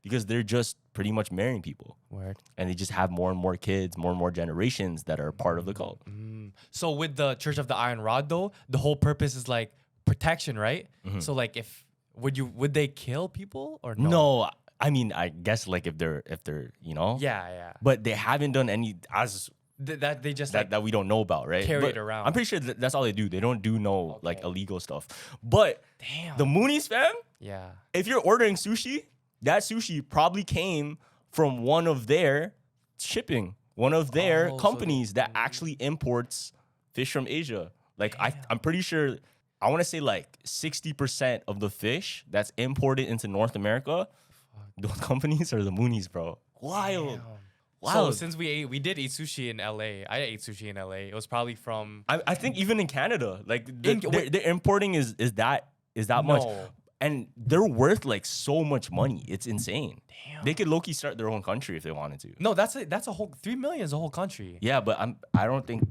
Because they're just pretty much marrying people. Word. And they just have more and more kids, more and more generations that are part of the cult. So with the Church of the Iron Rod though, the whole purpose is like protection, right? So like would they kill people or no? No, I mean, I guess like if they're Yeah. But they haven't done any as That they just that we don't know about, right? carry But it around. I'm pretty sure that's all they do. They don't do like illegal stuff. But Damn. the Moonies fam, Yeah. if you're ordering sushi, that sushi probably came from one of their companies that actually imports fish from Asia. Like I'm pretty sure, I want to say like 60% of the fish that's imported into North America, those companies are the Moonies, bro. Wild. So since we did eat sushi in LA, I ate sushi in LA. It was probably from I think even in Canada, like the importing is that much. And they're worth like so much money. It's insane. Damn. They could low-key start their own country if they wanted to. No, that's a whole 3 million is a whole country. Yeah, but I don't think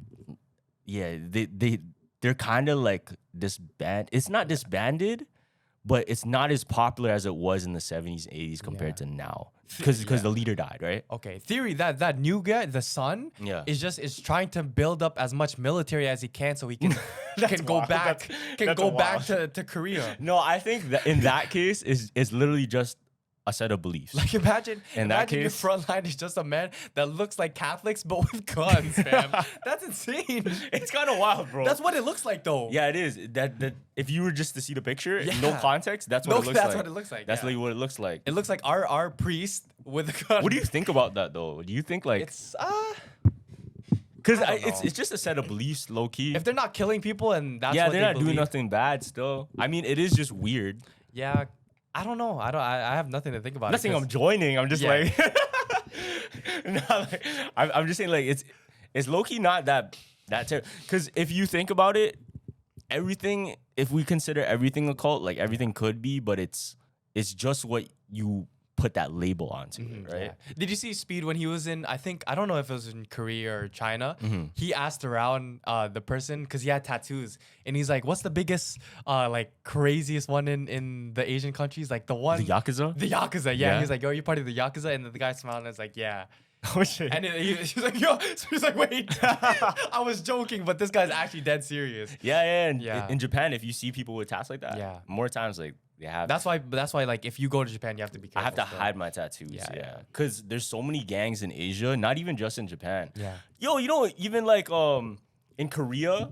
they're kind of like disbanded. It's not disbanded, but it's not as popular as it was in the 70s and 80s compared to now. Because the leader died, right? Okay, theory that new guy, the son, is trying to build up as much military as he can so he can go back to Korea. No, I think that in that case is literally just a set of beliefs. Like imagine your front line is just a man that looks like Catholics but with guns, fam. That's insane. It's kind of wild, bro. That's what it looks like, though. Yeah, it is. That if you were just to see the picture, no context, that's what it looks like. That's what it looks like. That's literally what it looks like. It looks like our priest with a gun. What do you think about that, though? Do you think like it's because it's just a set of beliefs, low key. If they're not killing people and that's they're what not believe. doing nothing bad. Still, I mean, it is just weird. Yeah. I don't know. I have nothing to think about. Nothing. I'm joining. I'm just like, no, like I'm just saying like it's low key not that terrible. Because if you think about it, everything, if we consider everything a cult, like everything could be, but it's just what you put that label onto it, right? Yeah. Did you see Speed when he was in, I don't know if it was in Korea or China, he asked around the person, because he had tattoos, and he's like, what's the biggest, like, craziest one in the Asian countries? Like, the one... The Yakuza? The Yakuza, yeah. He's like, yo, are you part of the Yakuza? And then the guy smiled and was like, yeah. Oh, shit. And he was like, yo, so he's like, wait, I was joking, but this guy's actually dead serious. Yeah. In Japan, if you see people with tats like that, more times, like, they have. That's why, like, if you go to Japan, you have to be careful. I have to hide my tattoos, because there's so many gangs in Asia, not even just in Japan. Yeah. Yo, you know, even like in Korea,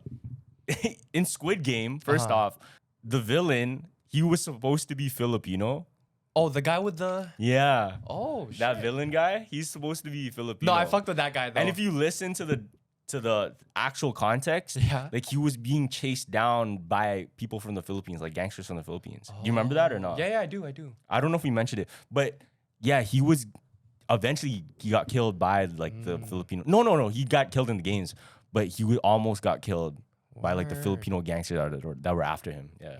in Squid Game, first off, the villain, he was supposed to be Filipino. Oh, the guy with the... Yeah. Oh, shit. That villain guy, he's supposed to be Filipino. No, I fucked with that guy, though. And if you listen to the actual context, like he was being chased down by people from the Philippines, like gangsters from the Philippines. Do you remember that or not? Yeah, I do. I don't know if we mentioned it, but yeah, he got killed by like the Filipino. No, he got killed in the games, but he almost got killed by like the Filipino gangsters that were after him. Yeah.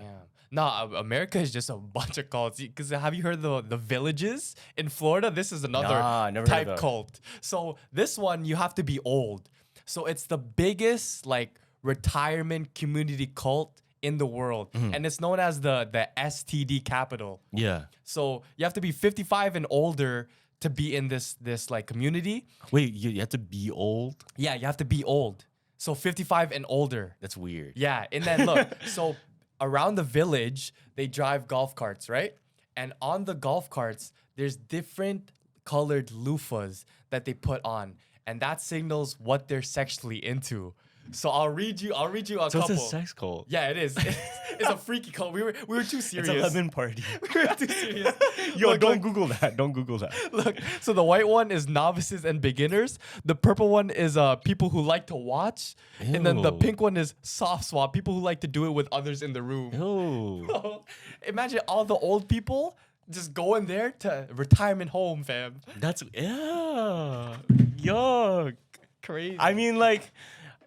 No, America is just a bunch of cults. Because have you heard the villages in Florida? This is another type cult. So this one, you have to be old. So it's the biggest like retirement community cult in the world. And it's known as the STD capital. Yeah. So you have to be 55 and older to be in this like community. Wait, you have to be old? Yeah, you have to be old. So 55 and older. That's weird. Yeah. And then look, so around the village, they drive golf carts, right? And on the golf carts, there's different colored loofahs that they put on. And that signals what they're sexually into. So I'll read you a couple. So it's a sex cult. Yeah, it is. It's a freaky cult. We were too serious. It's a lemon party. We were too serious. Yo, don't Google that. Don't Google that. Look, so the white one is novices and beginners. The purple one is people who like to watch. Ew. And then the pink one is soft swap, people who like to do it with others in the room. Ew. Imagine all the old people just going there to retirement home, fam. That's yuck. Crazy. I mean, like,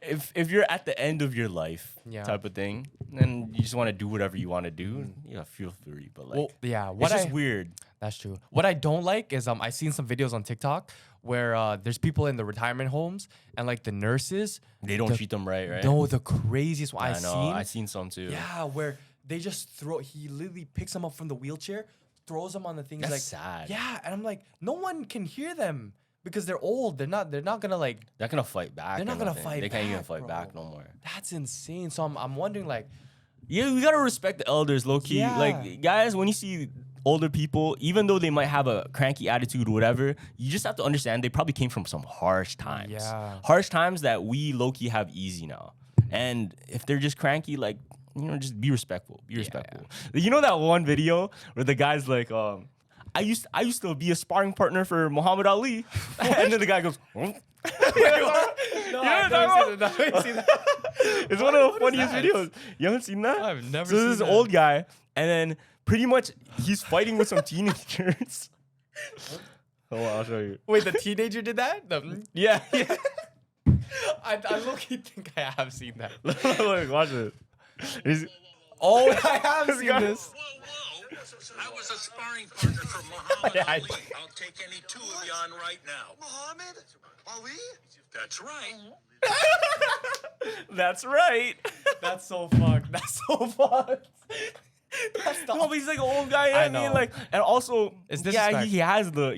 if you're at the end of your life, type of thing, and you just want to do whatever you want to do, feel free. But like, it's just weird. That's true. What I don't like is I seen some videos on TikTok where there's people in the retirement homes and like the nurses, they don't treat them right? No, the craziest one I seen some too. Yeah, where they just he literally picks them up from the wheelchair, throws them on the things. That's like sad. Yeah, and I'm like, no one can hear them. Because they're old, they're not gonna like. They're not gonna fight back. They're not gonna fight. They can't even fight back no more. That's insane. So I'm wondering like, we gotta respect the elders, low key. Yeah. Like guys, when you see older people, even though they might have a cranky attitude or whatever, you just have to understand they probably came from some harsh times. Yeah. Harsh times that we low key have easy now. And if they're just cranky, like, just be respectful. Be respectful. You know that one video where the guy's like, I used to be a sparring partner for Muhammad Ali. And then the guy goes, No, I've never seen that. It's one of the funniest videos. You haven't seen that? I've never seen that. So seen this that. old guy, and then pretty much he's fighting with some teenagers. Hold on, I'll show you. Wait, the teenager did that? Yeah. I low-key think I have seen that. Look, watch it. Oh, I have seen this. Whoa. I was a sparring partner for Muhammad Ali. I'll take any two of you on right now. Muhammad Ali? That's right. That's right. That's so fucked. That's so fucked. That's the No, but he's like an old guy. I mean, know. like, and also, It's yeah, disrespect.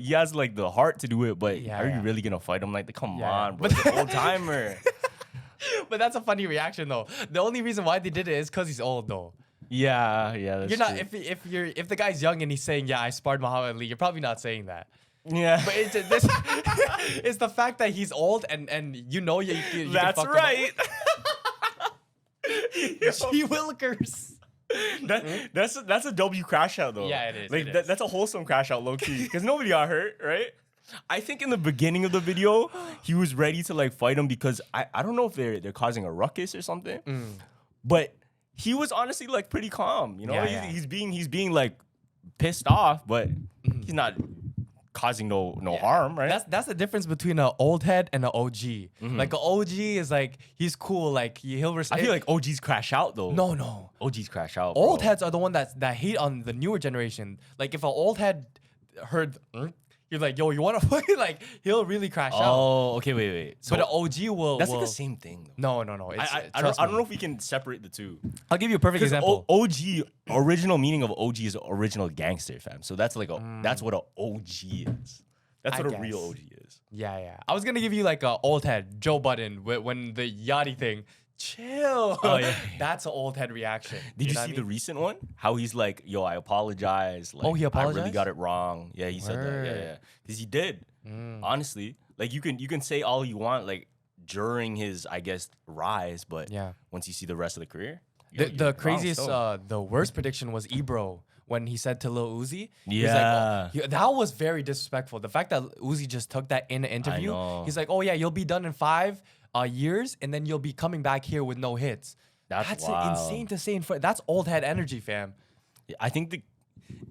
he has like the heart to do it. But Yeah, are you yeah. really gonna fight him? Like, come Yeah, on, yeah. bro. He's an old timer. But that's a funny reaction though. The only reason why they did it is because he's old though. Yeah. That's You're not true. if the guy's young and he's saying, yeah, I sparred Muhammad Ali, you're probably not saying that. Yeah. But it's this it's the fact that he's old and you know you can That's fuck him up. right. Gee Willikers. That's a W crash out though. Yeah, it is, Like it is. that's a wholesome crash out, low key, because nobody got hurt, right? I think in the beginning of the video, he was ready to like fight him because I don't know if they're causing a ruckus or something, but he was honestly like pretty calm. You know, Yeah, yeah. he's being like pissed off, but he's not causing no harm, right? That's the difference between an old head and an OG. Like an OG is like he's cool, like he'll I respect. feel like OGs crash out though. no. OGs crash out. Old bro. heads are the one that hate on the newer generation. Like if an old head heard, you're like, yo, you want to fight? Like he'll really crash out. Oh, okay, wait. So But an OG will. that's will, like the same thing. Though. No. It's, I trust don't me. know if we can separate the two. I'll give you a perfect Because example. OG, original meaning of OG is original gangster, fam. So that's like that's what an OG is. That's I what a real guess. OG is. Yeah. I was gonna give you like a old head, Joe Budden, when the Yachty thing. Chill. Oh, yeah. That's an old head reaction. Did you know see what I the mean? recent one? How he's like, yo, I apologize. Like, Oh, he I really apologized? got it wrong. Yeah, he said that. Word. Yeah. Because he did. Honestly. Like you can say all you want, like during his, I guess, rise, but Yeah. once you see the rest of the career. yo, The you're craziest, wrong still. the worst prediction was Ebro when he said to Lil Uzi. He was Yeah. like, that was very disrespectful. The fact that Uzi just took that in an interview. know. He's like, oh yeah, you'll be done in 5 years, and then you'll be coming back here with no hits. That's insane wild. to say. That's old head energy, fam. I think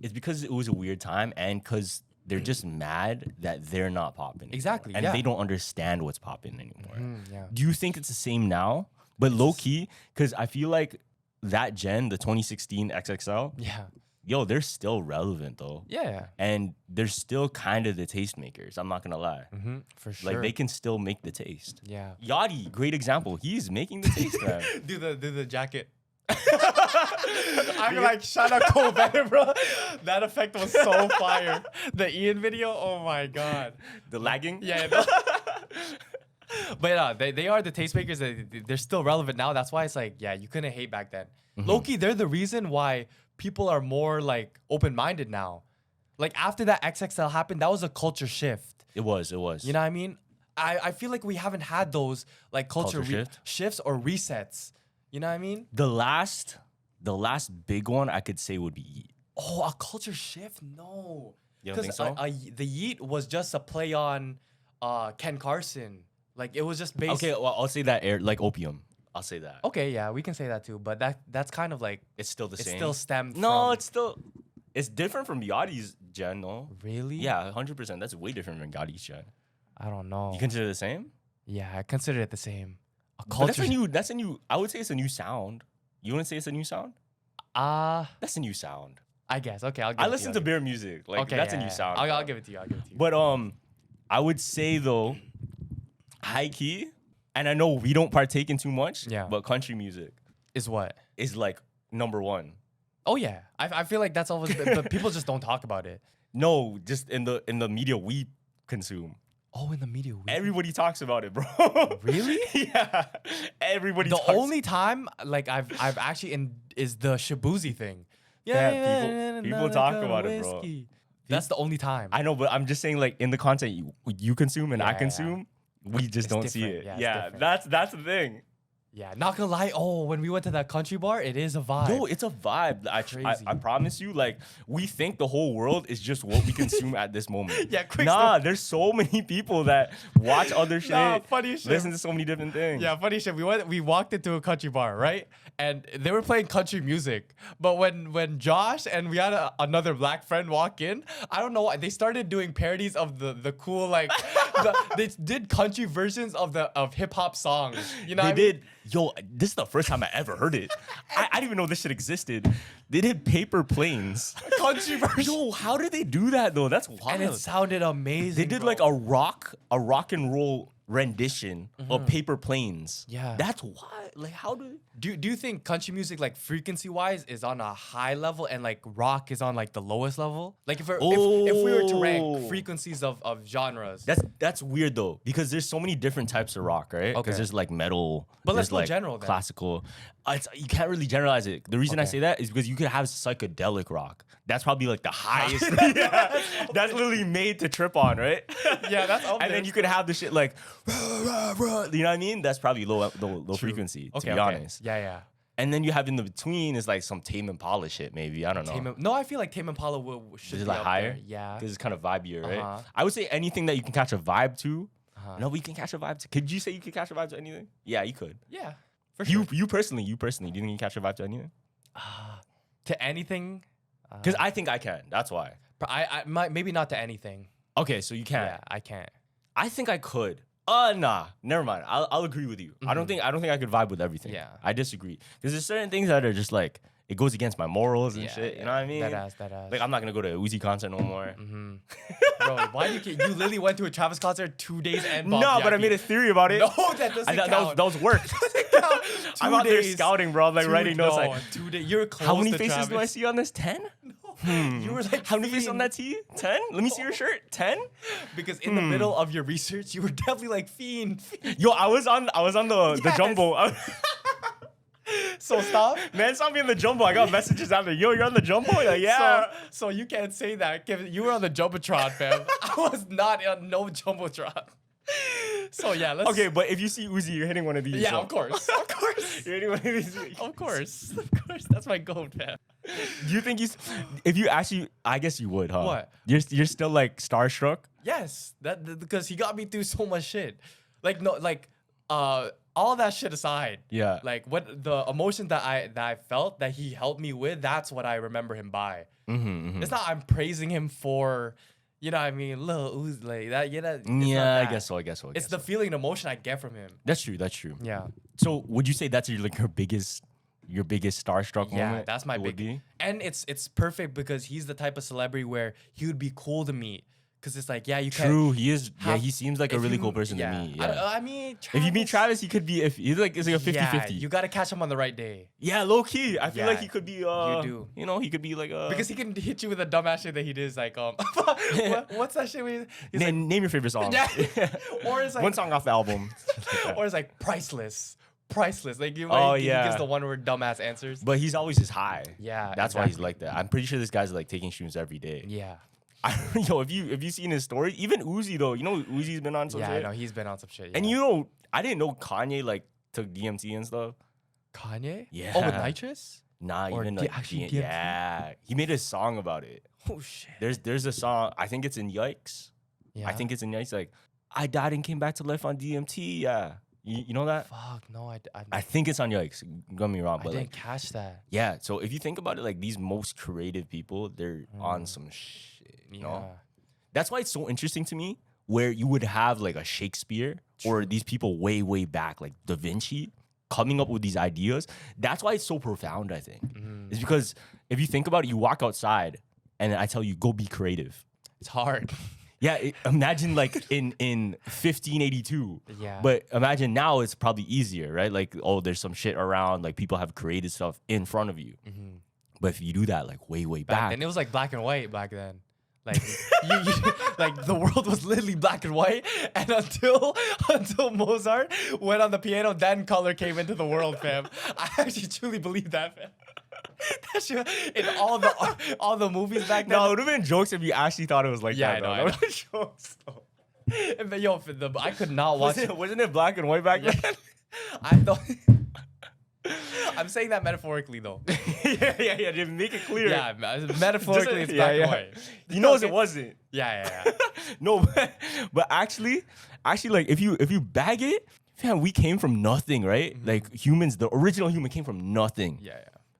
it's because it was a weird time and because they're just mad that they're not popping. anymore. Exactly, And yeah. they don't understand what's popping anymore. Yeah. Do you think it's the same now? But low key, because I feel like that gen, the 2016 XXL, Yeah. yo, they're still relevant though. Yeah. And they're still kind of the tastemakers. I'm not gonna lie. For sure. Like they can still make the taste. Yeah. Yachty, great example. He's making the taste, man. Do the jacket. I'm like, shout out Cole Bennett, bro. That effect was so fire. The Ian video, oh my god. The lagging. Yeah. But they are the tastemakers. They're still relevant now. That's why it's like, yeah, you couldn't hate back then. Low-key, they're the reason why people are more like open-minded now. Like after that XXL happened, that was a culture shift. It was. You know what I mean? I feel like we haven't had those like culture Culture shifts or resets. You know what I mean? The last big one I could say would be Yeet. Oh, a culture shift? No. You don't think so? The Yeet was just a play on Ken Carson. Like it was just based. Okay, well, I'll say that like Opium. I'll say that. Okay, yeah, we can say that too. But that's kind of like It's still the it same. still stemmed No, from. it's different from Yachty's gen, no? Really? Yeah, 100%. That's way different from Yachty's gen. I don't know. You consider it the same? Yeah, I consider it the same. A But that's culture. a new. I would say it's a new sound. You wouldn't say it's a new sound? That's a new sound. I guess. Okay, I'll give I it to listen you. to bare music. Like Okay, that's yeah, a new yeah. sound. I'll give it to you. But I would say though, high key, and I know we don't partake in too much. Yeah. But country music Is what? is like number one. Oh yeah, I feel like that's always. But people just don't talk about it. No, just in the media we consume. Oh, in the media. Everybody talks about it, bro. Really? Yeah. Everybody. The talks. only time like I've actually is the Shabuzi thing. Yeah, people talk about it, bro. That's the only time. I know, but I'm just saying, like in the content you consume and I Yeah. consume, we just It's don't see different. it. Yeah, it's Yeah, different. that's the thing. Yeah, not gonna lie. Oh, when we went to that country bar, it is a vibe. Yo, it's a vibe. Crazy. I promise you, like we think the whole world is just what we consume at this moment. Yeah, quick Nah, story. there's so many people that watch other shit. Nah, funny shit. Listen to so many different things. Yeah, funny shit. We walked into a country bar, right? And they were playing country music. But when Josh and we had another black friend walk in, I don't know, they started doing parodies of the cool like they did country versions of hip hop songs. You know They what I mean? did. Yo, this is the first time I ever heard it. I didn't even know this shit existed. They did Paper Planes. Country version. Yo, how did they do that though? That's wild. And it sounded amazing. They did bro. like a rock and roll rendition of Paper Planes. Yeah. That's why. Like, how do? Do you think country music, like frequency wise, is on a high level and like rock is on like the lowest level? Like if we were to rank frequencies of genres. That's weird though, because there's so many different types of rock, right? Because Okay. there's like metal, But let's there's go like general then. classical. You can't really generalize it. The reason I Okay. say that is because you could have psychedelic rock. That's probably like the highest. Yeah, that's literally made to trip on, right? Yeah, that's up And there. then you could have the shit like, rah, rah, rah, you know what I mean? That's probably low frequency, to be honest. Yeah. And then you have in the between is like some Tame Impala shit, maybe. I don't know. No, I feel like Tame Impala should Is it be like up higher? there. Yeah. Because it's kind of vibier, right? Uh-huh. I would say anything that you can catch a vibe to. No, we can catch a vibe to. Could you say you could catch a vibe to anything? Yeah, you could. Yeah. For sure. You personally, do you think you can catch a vibe to anything? To anything? Because I think I can. That's why. Maybe not to anything. Okay, so you can. Yeah, I can't. I think I could. Nah, never mind. I'll agree with you. I don't think I could vibe with everything. Yeah. I disagree. Because there's certain things that are just like it goes against my morals and shit. You know what I mean? That ass. Like I'm not gonna go to a Uzi concert no more. Bro, why you literally went to a Travis concert 2 days and No, Bob but I Yaki. made a theory about it. No, that doesn't I thought count. that was work. I'm out there scouting, bro. I'm like writing notes. No, Like, 2 days. You're close how many to faces Travis. do I see on this? 10? You were like, How many faces on that tee? 10? Let me see your shirt. 10? Because in the middle of your research, you were definitely like fiend. Yo, I was on the Yes. jumbo. So stop. Man saw me in the jumbo. I got messages after. Yo, you're on the jumbo? Like, yeah. So you can't say that. Kevin, you were on the jumbotron, fam. I was not on no jumbotron. So yeah, let's. Okay, but if you see Uzi, you're hitting one of these. Yeah, so- of course. Of course. You're hitting one of these. Of course. Of course. That's my goat, fam. Do you think if you actually, I guess you would, huh? What? You're still like starstruck? Yes, because he got me through so much shit. All that shit aside. Yeah. Like what the emotion that I felt that he helped me with, that's what I remember him by. It's not I'm praising him for, you know what I mean, Lil Uzi, like that. Yeah, it's not Yeah, I that. guess so. It's the feeling and emotion I get from him. That's true. Yeah. So would you say that's your biggest starstruck Yeah, moment? that's my It would big. be? And it's perfect because he's the type of celebrity where he would be cool to meet. Cause it's like, yeah, you can't. True, he is. Yeah, have- he seems like a if really you- cool person yeah. to meet. Yeah. I mean, If you meet Travis, he could be. If he's like, it's like a 50-50. Yeah, you gotta catch him on the right day. Yeah, low key. I feel Yeah, like he could be. you do. You know, he could be like a. Because he can hit you with a dumbass shit that he did. Like, what's that shit? Where he's like, name your favorite song. yeah. Or it's like, One song off the album. or it's like priceless. Like you. Oh, he yeah. gives the one word dumbass answers. But he's always just high. Yeah, That's why he's exactly. like that. I'm pretty sure this guy's like taking shrooms every day. Yeah. Yo, if you seen his story, even Uzi though, you know Uzi's been on some Yeah, shit. I know he's been on some shit. And yeah. you know, I didn't know Kanye like took DMT and stuff. Kanye? Yeah. Oh, with nitrous? Nah, Or even D- like actually DMT? yeah, he made a song about it. Oh shit. There's a song. I think it's in Yikes. Yeah. I think it's in Yikes. Like, I died and came back to life on DMT. Yeah, you know that? Fuck no, I think it's on Yikes. Don't get me wrong, I but didn't like, catch that. yeah. So if you think about it, like these most creative people, they're on some shit. You know? That's why it's so interesting to me where you would have like a Shakespeare or these people way back, like Da Vinci, coming up with these ideas. That's why it's so profound, I think. It's because if you think about it, you walk outside and I tell you, go be creative. It's hard. Yeah, imagine like in 1582. Yeah. But imagine now it's probably easier, right? Like, oh, there's some shit around, like people have created stuff in front of you. But if you do that like way back, And it was like black and white back then. Like like the world was literally black and white, and until Mozart went on the piano, then color came into the world, fam. I actually truly believe that, fam. That shit, in all the movies back then. no, it would have been jokes if you actually thought it was like Yeah, that. I though. know. That would've been jokes, though. But yo, I could not watch. Wasn't it black and white back then? I don't. I'm saying that metaphorically though. yeah. Just make it clear. Yeah, metaphorically it's Yeah, black yeah. and white. You know Okay. it wasn't. Yeah. No, but actually, like if you bag it, fam, we came from nothing, right? Like humans, the original human came from nothing. Yeah.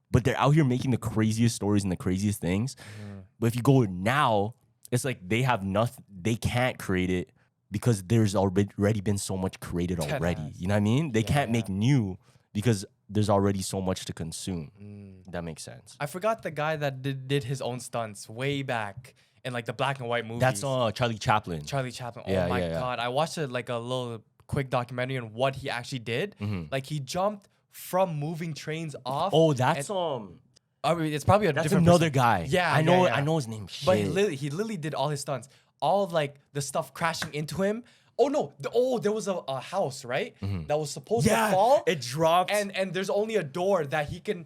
But they're out here making the craziest stories and the craziest things. But if you go now, it's like they have nothing. They can't create it because there's already been so much created already. Deadass. You know what I mean? They can't yeah. make new because there's already so much to consume. That makes sense. I forgot the guy that did his own stunts way back in like the black and white movies. That's Charlie Chaplin. Charlie Chaplin. Yeah, Oh my yeah, yeah. god, I watched it like a little quick documentary on what he actually did. Like he jumped from moving trains off. Oh, that's I mean, it's probably that's different another person. guy. Yeah, I know. yeah. I know his name. Shit. But he literally did all his stunts. All of, like the stuff crashing into him. Oh no! There was a house, right? That was supposed to fall. It dropped. And there's only a door that he can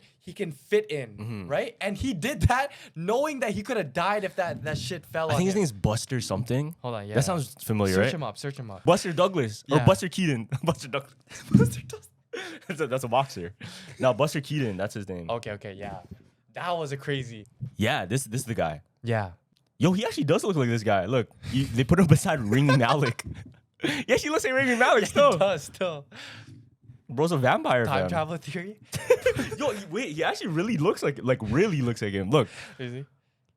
fit in, right? And he did that knowing that he could have died if that shit fell. I think his him. name's Buster something. Hold on, yeah. That sounds familiar, Search right? him up. Search him up. Buster Douglas or Yeah. Buster Keaton. Buster Douglas. Buster Douglas. That's a boxer. No, Buster Keaton. That's his name. Okay, yeah. That was a crazy. Yeah, this is the guy. Yeah. Yo, he actually does look like this guy. Look, they put him beside Rami Malek. Yeah, she looks like Rami Malek still. He does still. Bro's a vampire. Time fam. traveler theory. Yo, wait, he actually really looks like really looks like him. Look, Is he?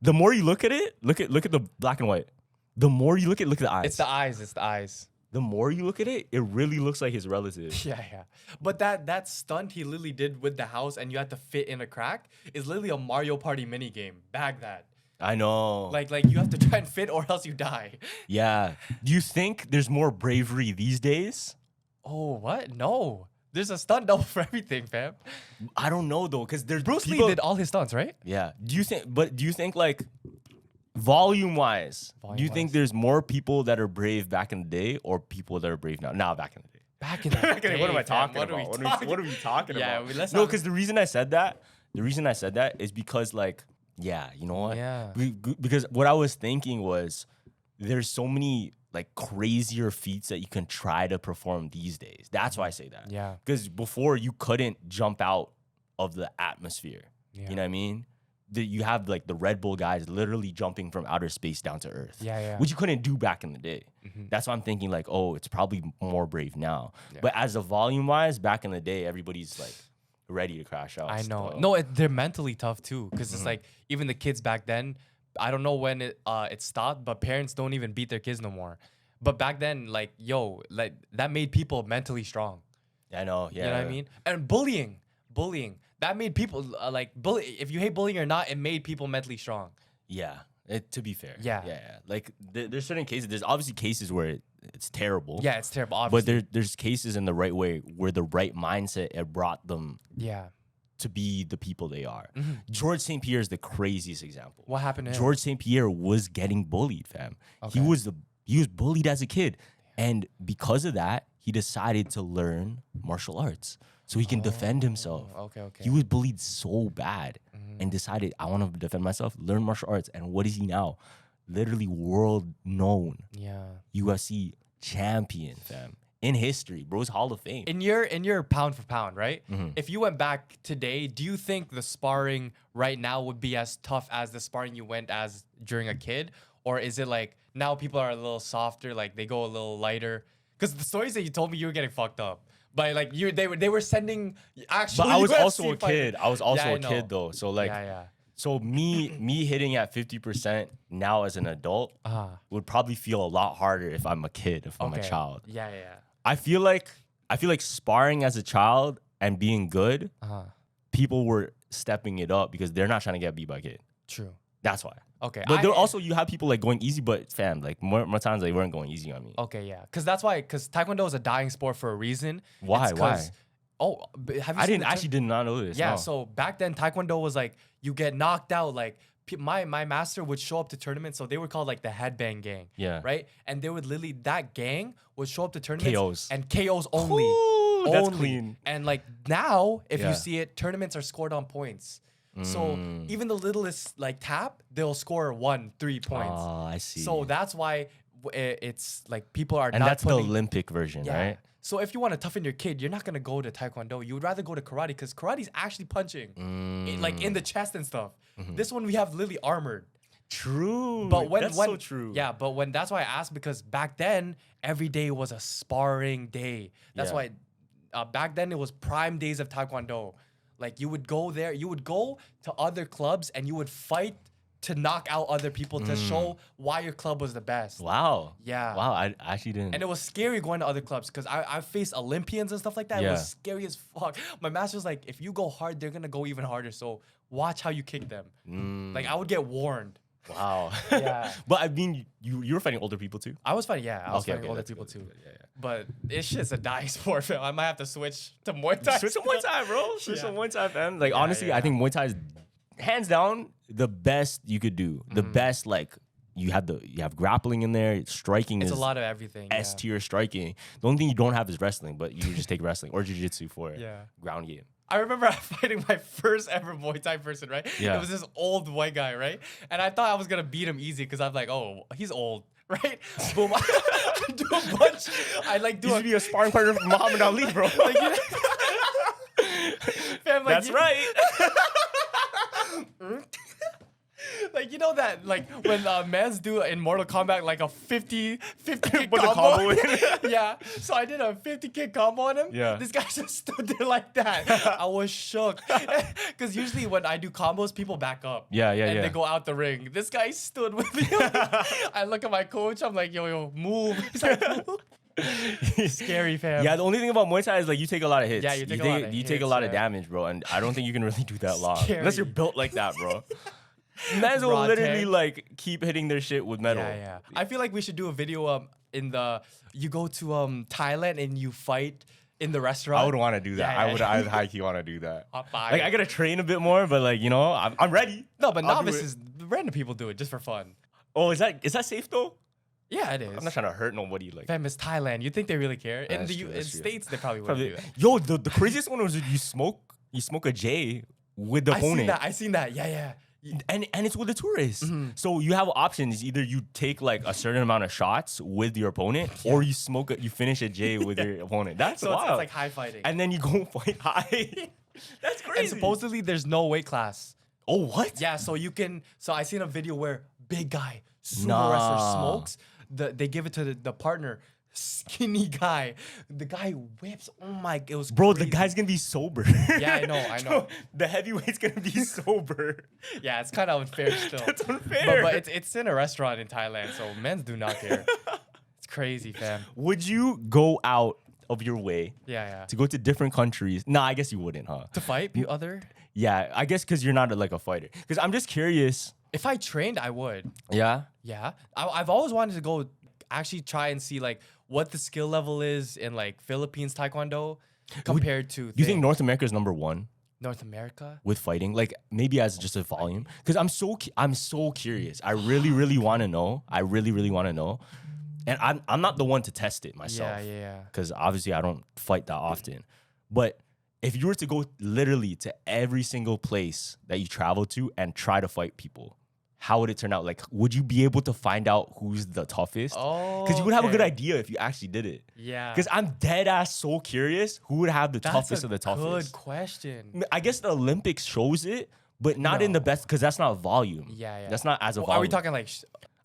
the more you look at it, look at the black and white. The more you look at the eyes. It's the eyes. It's the eyes. The more you look at it, it really looks like his relative. Yeah. But that stunt he literally did with the house and you had to fit in a crack is literally a Mario Party mini game. Bag that. I know. Like you have to try and fit or else you die. Yeah. Do you think there's more bravery these days? Oh, what? No. There's a stunt double for everything, fam. I don't know though, because there's Bruce people, Lee did all his stunts, right? Yeah. Do you think like volume wise, do you think there's more people that are brave back in the day or people that are brave now? Nah, back in the day. Back in the day, What am I fam. talking about? What are we talking Yeah, about? let's No, not- because the reason I said that is because like, yeah, you know what? Yeah. Because what I was thinking was there's so many like crazier feats that you can try to perform these days. That's why I say that. Yeah. Because before you couldn't jump out of the atmosphere. Yeah. You know what I mean? You have like the Red Bull guys literally jumping from outer space down to Earth. Yeah. Which you couldn't do back in the day. That's why I'm thinking like, oh, it's probably more brave now. But as a volume wise, back in the day, everybody's like ready to crash out. I know. still. No, they're mentally tough too, because it's like even the kids back then. I don't know when it stopped, but parents don't even beat their kids no more. But back then, like like that made people mentally strong. I know. Yeah. You know what I mean? And bullying that made people if you hate bullying or not, it made people mentally strong. Yeah. To be fair. Yeah. Like there's certain cases. There's obviously cases where it's terrible. Yeah, it's terrible. But Obviously. there's cases in the right way where the right mindset it brought them Yeah. to be the people they are. George St. Pierre is the craziest example. What happened to him? George St. Pierre was getting bullied, fam. He was bullied as a kid. And because of that, he decided to learn martial arts so he can defend himself. Okay. He was bullied so bad and decided, I want to defend myself, learn martial arts. And what is he now? Literally world known Yeah. UFC champion, fam. In history, bro's Hall of Fame. In your pound for pound, right? If you went back today, do you think the sparring right now would be as tough as the sparring you went as during a kid? Or is it like now people are a little softer, like they go a little lighter? Because the stories that you told me, you were getting fucked up. But like they were sending actual. But I was UFC also a fighters. kid. I was also Yeah, I a kid know. though. So like, Yeah. so me hitting at 50% now as an adult would probably feel a lot harder if I'm a kid, if I'm a child. Yeah. I feel like sparring as a child and being good, people were stepping it up because they're not trying to get beat by a kid. True. That's why. Okay. But there also you have people like going easy, but fam, like more times they weren't going easy on me. Okay, yeah. Because Taekwondo is a dying sport for a reason. Why? It's Why? 'cause- Oh, have you I seen didn't did not know this. Yeah, no. so back then Taekwondo was like you get knocked out. Like my master would show up to tournaments, so they were called like the headbang gang. Yeah. Right, and they would literally that gang would show up to tournaments KOs. and KOs only. Ooh, that's Only. clean. And like now, if Yeah. you see it, tournaments are scored on points. So even the littlest like tap, they'll score 1-3 points. Oh, I see. So that's why it's like people are and not that's the putting, Olympic version, right? So if you want to toughen your kid, you're not gonna go to Taekwondo. You would rather go to karate because karate's actually punching, like in the chest and stuff. This one we have literally armored. True. But when that's when so true. yeah, but when that's why I asked because back then every day was a sparring day. That's Yeah. why back then it was prime days of Taekwondo. Like you would go there, you would go to other clubs and you would fight to knock out other people to show why your club was the best. Wow. Yeah. Wow. I actually didn't. And it was scary going to other clubs because I faced Olympians and stuff like that. It Yeah. was scary as fuck. My master was like, if you go hard, they're gonna go even harder. So watch how you kick them. Like I would get warned. Wow. Yeah. But I mean, you were fighting older people too. I was fighting, yeah. I was Okay, fighting okay, older that's people good, too. that's good, yeah. But this shit's a dying sport, fam. I might have to switch to Muay Thai. Switch to Muay Thai, bro. Switch to Yeah. Muay Thai, fam. Like honestly, I think Muay Thai is hands down the best you could do. The best, like you have grappling in there, striking It's is a lot of everything. S tier striking. The only thing you don't have is wrestling, but you just take wrestling or jiu-jitsu for ground game. I remember fighting my first ever Muay Thai person, right? Yeah. It was this old white guy, right? And I thought I was gonna beat him easy because I'm like, oh, he's old, right? Boom. I do a bunch. I like do You should be a sparring partner for Muhammad Ali, bro. like, you know, fam, like, That's right. Like, you know that, like, when mans do in Mortal Kombat, like a 50 kick Put the combo? combo in. Yeah. So I did a 50 kick combo on him. Yeah. This guy just stood there like that. I was shook. Because usually when I do combos, people back up. Yeah. And they go out the ring. This guy stood with me. I look at my coach. I'm like, yo, move. He's like, move. Scary, fam. Yeah, the only thing about Muay Thai is like you take a lot of hits. Yeah, you take a lot of you take a hits, lot of yeah. damage, bro. And I don't think you can really do that long. Scary. Unless you're built like that, bro. Men's will Raw literally tank. like keep hitting their shit with metal. Yeah. I feel like we should do a video in the you go to Thailand and you fight in the restaurant. I would want to do that. Yeah, yeah. I would high key want to do that. Fire. Like I gotta train a bit more, but like you know, I'm ready. No, but I'll do novices, random people do it just for fun. Oh, is that safe though? Yeah, it is. I'm not trying to hurt nobody. Like Fam, it's Thailand. You think they really care? In That's the true, in that's true. States, they probably wouldn't do that. Yo, the craziest one was you smoke a J with the opponent. I seen that. Yeah. And it's with a tourist. Mm-hmm. So you have options. Either you take like a certain amount of shots with your opponent, or you you finish a J with your opponent. That's So it's wild. like high fighting. And then you go fight high. That's crazy. And supposedly there's no weight class. Oh, what? Yeah, so you can. So I seen a video where big guy sumo Nah. wrestler smokes. They give it to the partner, skinny guy. The guy whips. Oh my! It was Bro, crazy. the guy's gonna be sober. Yeah, I know. The heavyweight's gonna be sober. Yeah, it's kind of unfair still. That's unfair. But it's in a restaurant in Thailand, so men do not care. It's crazy, fam. Would you go out of your way Yeah. to go to different countries? Nah, I guess you wouldn't, huh? To fight other? Yeah, I guess because you're not like a fighter. Because I'm just curious. If I trained, I would. Yeah. Yeah. I've always wanted to go actually try and see like what the skill level is in like Philippines Taekwondo compared to Do you think North America is number one North America? with fighting? Like maybe as just a volume? Because I'm so curious. I really want to know. I really want to know. And I'm not the one to test it myself. Yeah. Because obviously I don't fight that often. But if you were to go literally to every single place that you travel to and try to fight people, how would it turn out? Like, would you be able to find out who's the toughest? Oh, Because you would have a good okay. idea if you actually did it. Yeah. Because I'm dead ass so curious who would have the That's toughest a of the toughest. good question. I guess the Olympics shows it, but not in the best because that's not volume. Yeah. That's not as a Well, volume. are we talking like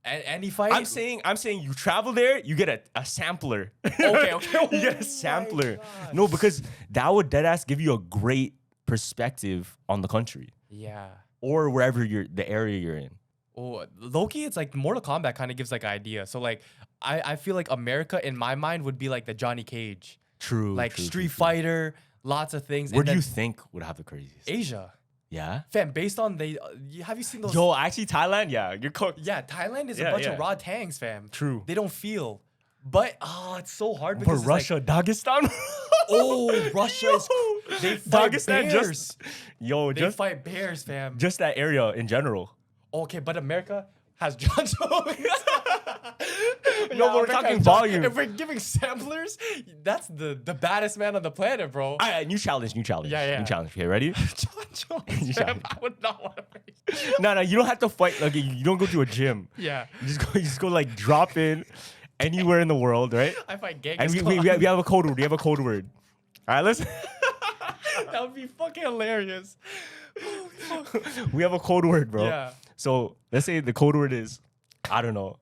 any fight? I'm saying you travel there, you get a sampler. Okay. You get a sampler. No, because that would dead ass give you a great perspective on the country Yeah. or wherever the area you're in. Oh, Loki, it's like Mortal Kombat kind of gives like an idea. So like I feel like America in my mind would be like the Johnny Cage. True. Like true, Street true. Fighter, lots of things. Where And do you then think would have the craziest? Asia. Yeah. Fam, based on have you seen those? Yo, actually Thailand, yeah, you're cooked. Yeah, Thailand is Yeah, a bunch yeah. of raw tanks, fam. True. They don't feel. But it's so hard But because it's Russia, Dagestan. Like, Russia is they fight Dagestan bears. Yo, They just fight bears, fam. just that area in general. Okay, but America has John Jones. No, but we're America talking has volume. If we're giving samplers, that's the baddest man on the planet, bro. All right, new challenge. Yeah. New challenge. Okay, ready? John Jones, fam. I would not want to face. No, you don't have to fight. Like you don't go to a gym. Yeah. You just go like drop in anywhere in the world, right? I fight Genghis And Khan. we have a code word. We have a code word. All right, listen. That would be fucking hilarious. We have a code word, bro. Yeah. So let's say the code word is, I don't know,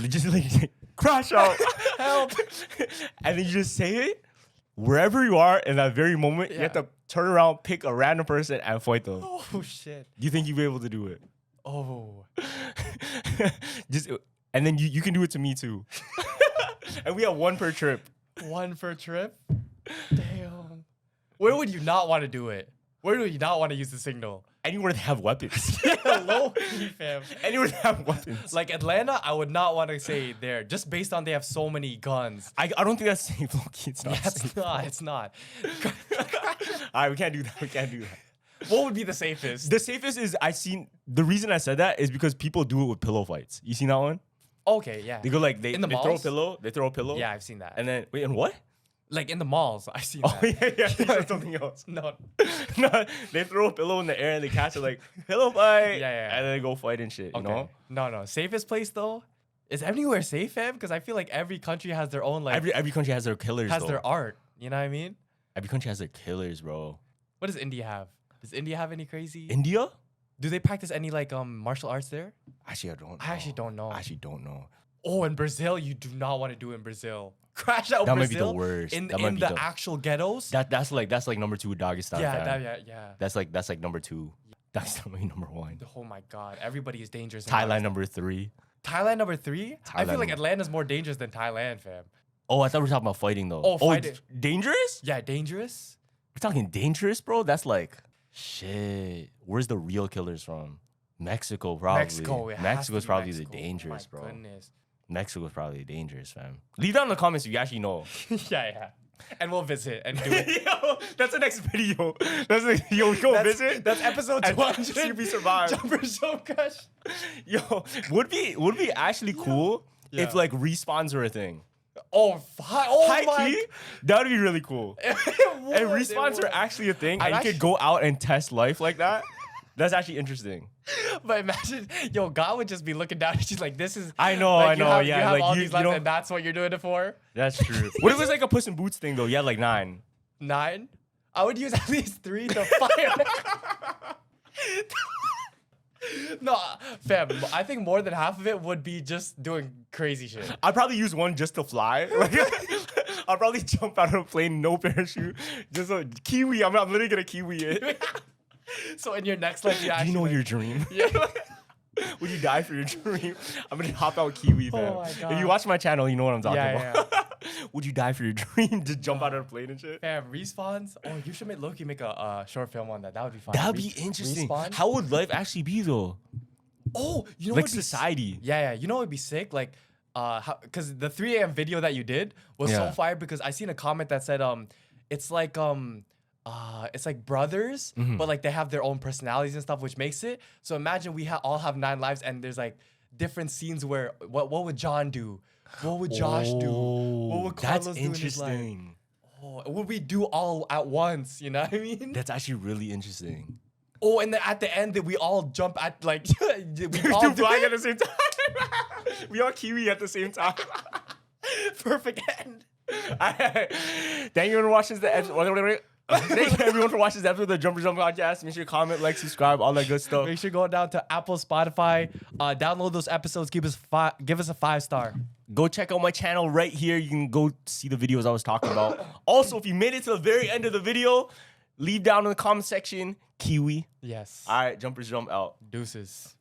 just like crash out, Help. and then you just say it wherever you are in that very moment. You have Yeah. to turn around, pick a random person, and fight them. Oh shit. Do you think you'd be able to do it? Oh. Just and then you can do it to me too. And we have one per trip. One for a trip? Damn. Where would you not want to do it? Where do you not want to use the signal? anywhere they have weapons. Low key, fam. Anywhere they have weapons. Like Atlanta, I would not want to say there, just based on they have so many guns. I don't think that's safe, low-key. It's not Yeah, safe. it's not. It's not. All right, we can't do that. We can't do that. What would be the safest? The safest is the reason I said that is because people do it with pillow fights. You seen that one? Okay, yeah. They go like they In the throw a malls? pillow. They throw a pillow. Yeah, I've seen that. And then wait, and what? Like in the malls, I've seen Oh that. yeah, that's something else. No. No, they throw a pillow in the air and they catch it like pillow fight. Yeah. And then they go fight and shit. You know? No. Safest place though? Is anywhere safe, fam? Because I feel like every country has their own like Every country has their killers. has though. their art. You know what I mean? Every country has their killers, bro. What does India have? Does India have any crazy? India? Do they practice any like martial arts there? Actually, I don't know. I actually don't know. I actually don't know. Oh, in Brazil, you do not want to do it in Brazil. Crash out That might be Brazil the worst. in That might be the the- actual ghettos. That's like number 2 Dagestan. yeah, fam. yeah. That's like number 2. That's definitely number 1. Oh my God, everybody is dangerous. in Thailand Dagestan. number 3. Thailand number 3. I feel Thailand like number- Atlanta's more dangerous than Thailand, fam. Oh, I thought we were talking about fighting though. Oh, fighting. Dangerous? Yeah, dangerous. We're talking dangerous, bro. That's like shit. Where's the real killers from? Mexico, probably. Mexico. It has to Mexico's be probably Mexico. the dangerous, oh my bro. Goodness. Mexico's probably dangerous, fam. Leave down in the comments if you actually know. yeah. And we'll visit and do it. Yo, that's the next video. Yo, go visit. That's episode and 200. see if we survive. Jumper Jump Crush. Yo, would be actually cool if Yeah. like respawns were a thing. Oh, High my. key, that would be really cool. It And would, respawns it are would. actually a thing, I'd and you actually- could go out and test life like that. That's actually interesting. But imagine, yo, God would just be looking down at you like, this is. I know, like, I you know, have, yeah, You have like, all you- these you lives, don't- and that's what you're doing it for? That's true. What if it was like a Puss in Boots thing though? You had like 9. 9? I would use at least 3 to fire. No, fam, I think more than half of it would be just doing crazy shit. I'd probably use one just to fly. Like, I'll probably jump out of a plane, no parachute, just a kiwi. I'm literally gonna kiwi it. So in your next life, you Do actually. you know your dream? Yeah. Would you die for your dream? I'm gonna hop out kiwi, fam. my If God. you watch my channel, you know what I'm talking Yeah, about. Would you die for your dream? Just jump out of a plane and shit? Fam, respawns. Oh, you should make Loki make a short film on that. That would be fun. That'd be interesting. Respawn? How would life actually be though? Oh, you know Like what'd be society. Yeah. You know what would be sick? Like, because the 3 a.m. video that you did was so Yeah. fire because I seen a comment that said, it's like brothers, Mm-hmm. but like they have their own personalities and stuff, which makes it. So imagine we all have 9 lives, and there's like different scenes where what would John do? What would Josh do? What would Carlos That's do in his life? interesting. Oh, would we do all at once? You know what I mean? That's actually really interesting. Oh, and then at the end, that we all jump at like we all Dude, do flying at the same time. We all kiwi at the same time. perfect end. Thank you for watching this episode. Thank you everyone for watching this episode of the Jumper Jump Podcast. Make sure you comment, like, subscribe, all that good stuff. Make sure you go down to Apple, Spotify, download those episodes. Give us a 5-star. Go check out my channel right here. You can go see the videos I was talking about. Also, if you made it to the very end of the video, leave down in the comment section, kiwi. Yes. All right, Jumpers Jump out. Deuces.